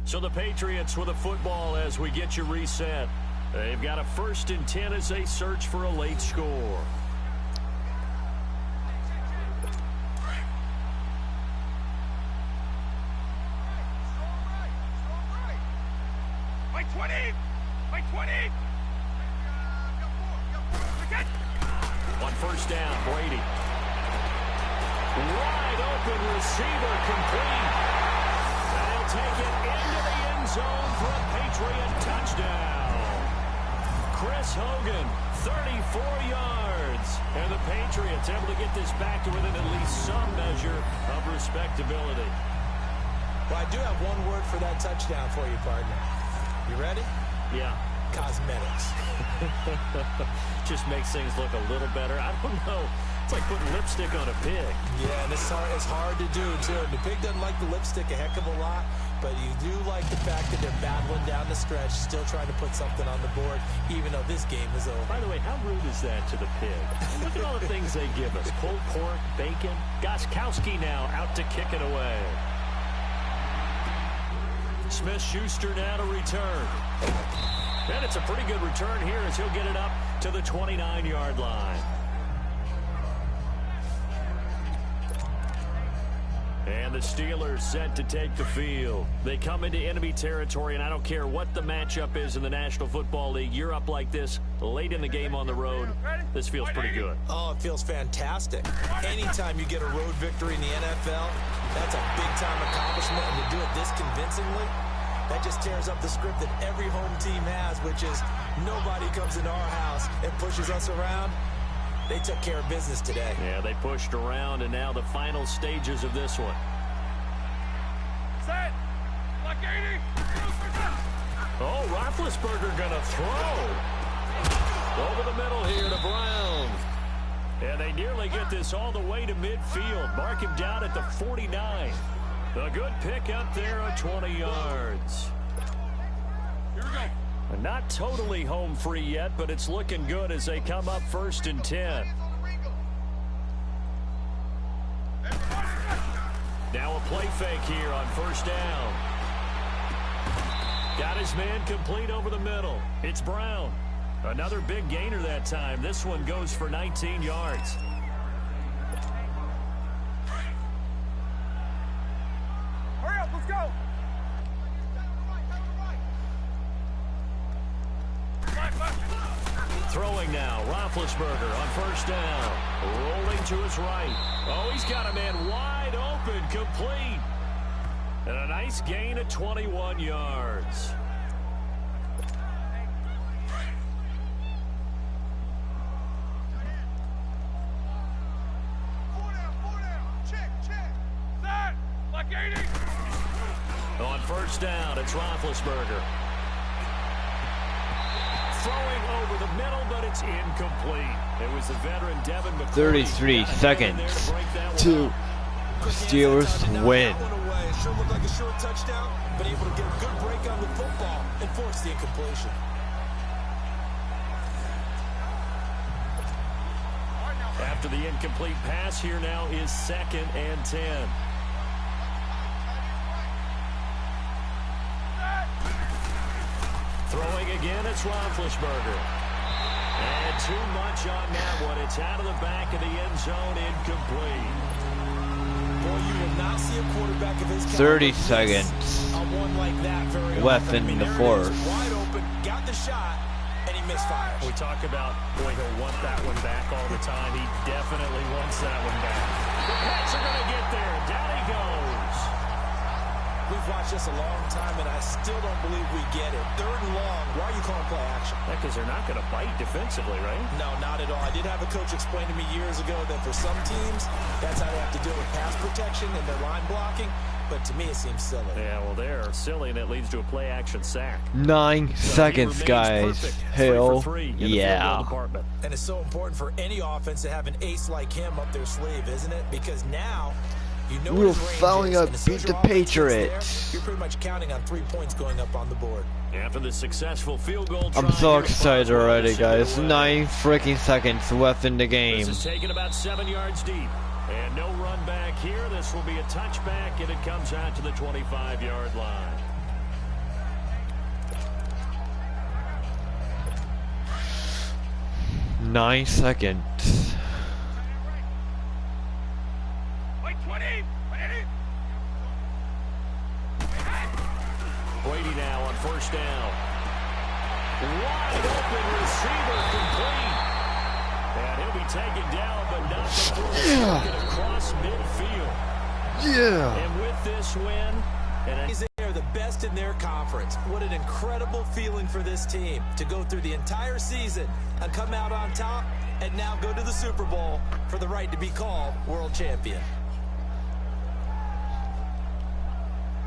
So the Patriots with a football as we get you reset. They've got a 1st and 10 as they search for a late score. By 20! By 20! On first down, Brady. Wide open receiver, complete. And he'll take it into the end zone for a Patriot touchdown. Chris Hogan, 34 yards. And the Patriots able to get this back to within at least some measure of respectability. Well, I do have one word for that touchdown for you, partner. You ready? Yeah. Cosmetics. Just makes things look a little better. I don't know. It's like putting lipstick on a pig. Yeah, and it's hard to do, too. And the pig doesn't like the lipstick a heck of a lot, but you do like the fact that they're battling down the stretch, still trying to put something on the board, even though this game is over. By the way, how rude is that to the pig? Look at all the things they give us. Pulled pork, bacon. Goskowski now out to kick it away. Smith-Schuster now to return. And it's a pretty good return here as he'll get it up to the 29-yard line. And the Steelers set to take the field. They come into enemy territory, and I don't care what the matchup is in the National Football League. You're up like this late in the game on the road. This feels pretty good. Oh, it feels fantastic. Anytime you get a road victory in the NFL, that's a big-time accomplishment, and to do it this convincingly, that just tears up the script that every home team has, which is nobody comes into our house and pushes us around. They took care of business today. Yeah, they pushed around, and now the final stages of this one. Set. Lock 80. Oh, Roethlisberger gonna throw. Over the middle here to Brown. And they nearly get this all the way to midfield. Mark him down at the 49. A good pick up there of 20 yards. Here we go. Not totally home free yet, but it's looking good as they come up 1st and 10. Now a play fake here on first down. Got his man complete over the middle. It's Brown. Another big gainer that time. This one goes for 19 yards. Hurry up, let's go. Throwing now, Roethlisberger on first down. Rolling to his right. Oh, he's got a man wide open, complete. And a nice gain of 21 yards. On first down, it's Roethlisberger. Throwing over the middle, but it's incomplete. It was the veteran Devin McCourty. 33 seconds to Steelers win. It sure looked like a short touchdown, but able to get a good break on the football and force the incompletion. After the incomplete pass, here now is 2nd and 10. Throwing again, it's Roethlisberger. And too much on that one. It's out of the back of the end zone, incomplete. Boy, you will not see a quarterback of his 30 seconds left in the fourth. Wide open, got the shot, and he misfires. We talk about, boy, he'll want that one back all the time. He definitely wants that one back. The Pats are going to get there. Down he goes. We've watched this a long time, and I still don't believe we get it. 3rd and long. Why are you calling play action? Because they're not going to bite defensively, right? No, not at all. I did have a coach explain to me years ago that for some teams, that's how they have to deal with pass protection and their line blocking. But to me, it seems silly. Yeah, well, they're silly, and it leads to a play-action sack. 9 seconds, guys. Hell yeah. And it's so important for any offense to have an ace like him up their sleeve, isn't it? Because now you know We're his range finally is, gonna and as soon beat as the your offense is there, Patriots. You're pretty much counting on 3 points going up on the board. After the successful field goal I'm try so here, excited Fox already, rolls guys. away. 9 freaking seconds left in the game. This is taken about 7 yards deep. And no run back here. This will be a touchback, and it comes out to the 25-yard line. Nine seconds. Brady now on first down. Wide open receiver complete. And he'll be taken down, but not before taking it across midfield. Yeah. And with this win, they are the best in their conference. What an incredible feeling for this team to go through the entire season and come out on top and now go to the Super Bowl for the right to be called world champion.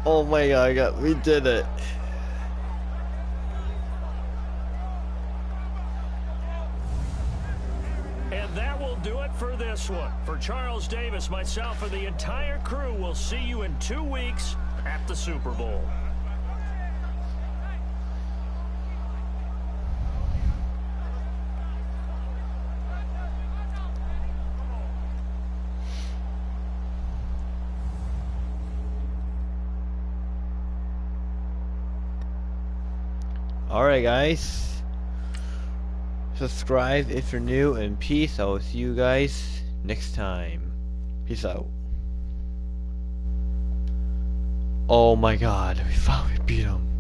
Oh my God, we did it. And that will do it for this one. For Charles Davis, myself, and the entire crew, we'll see you in 2 weeks at the Super Bowl. Alright guys, subscribe if you're new, and peace. I will see you guys next time. Peace out. Oh my God, we finally beat him.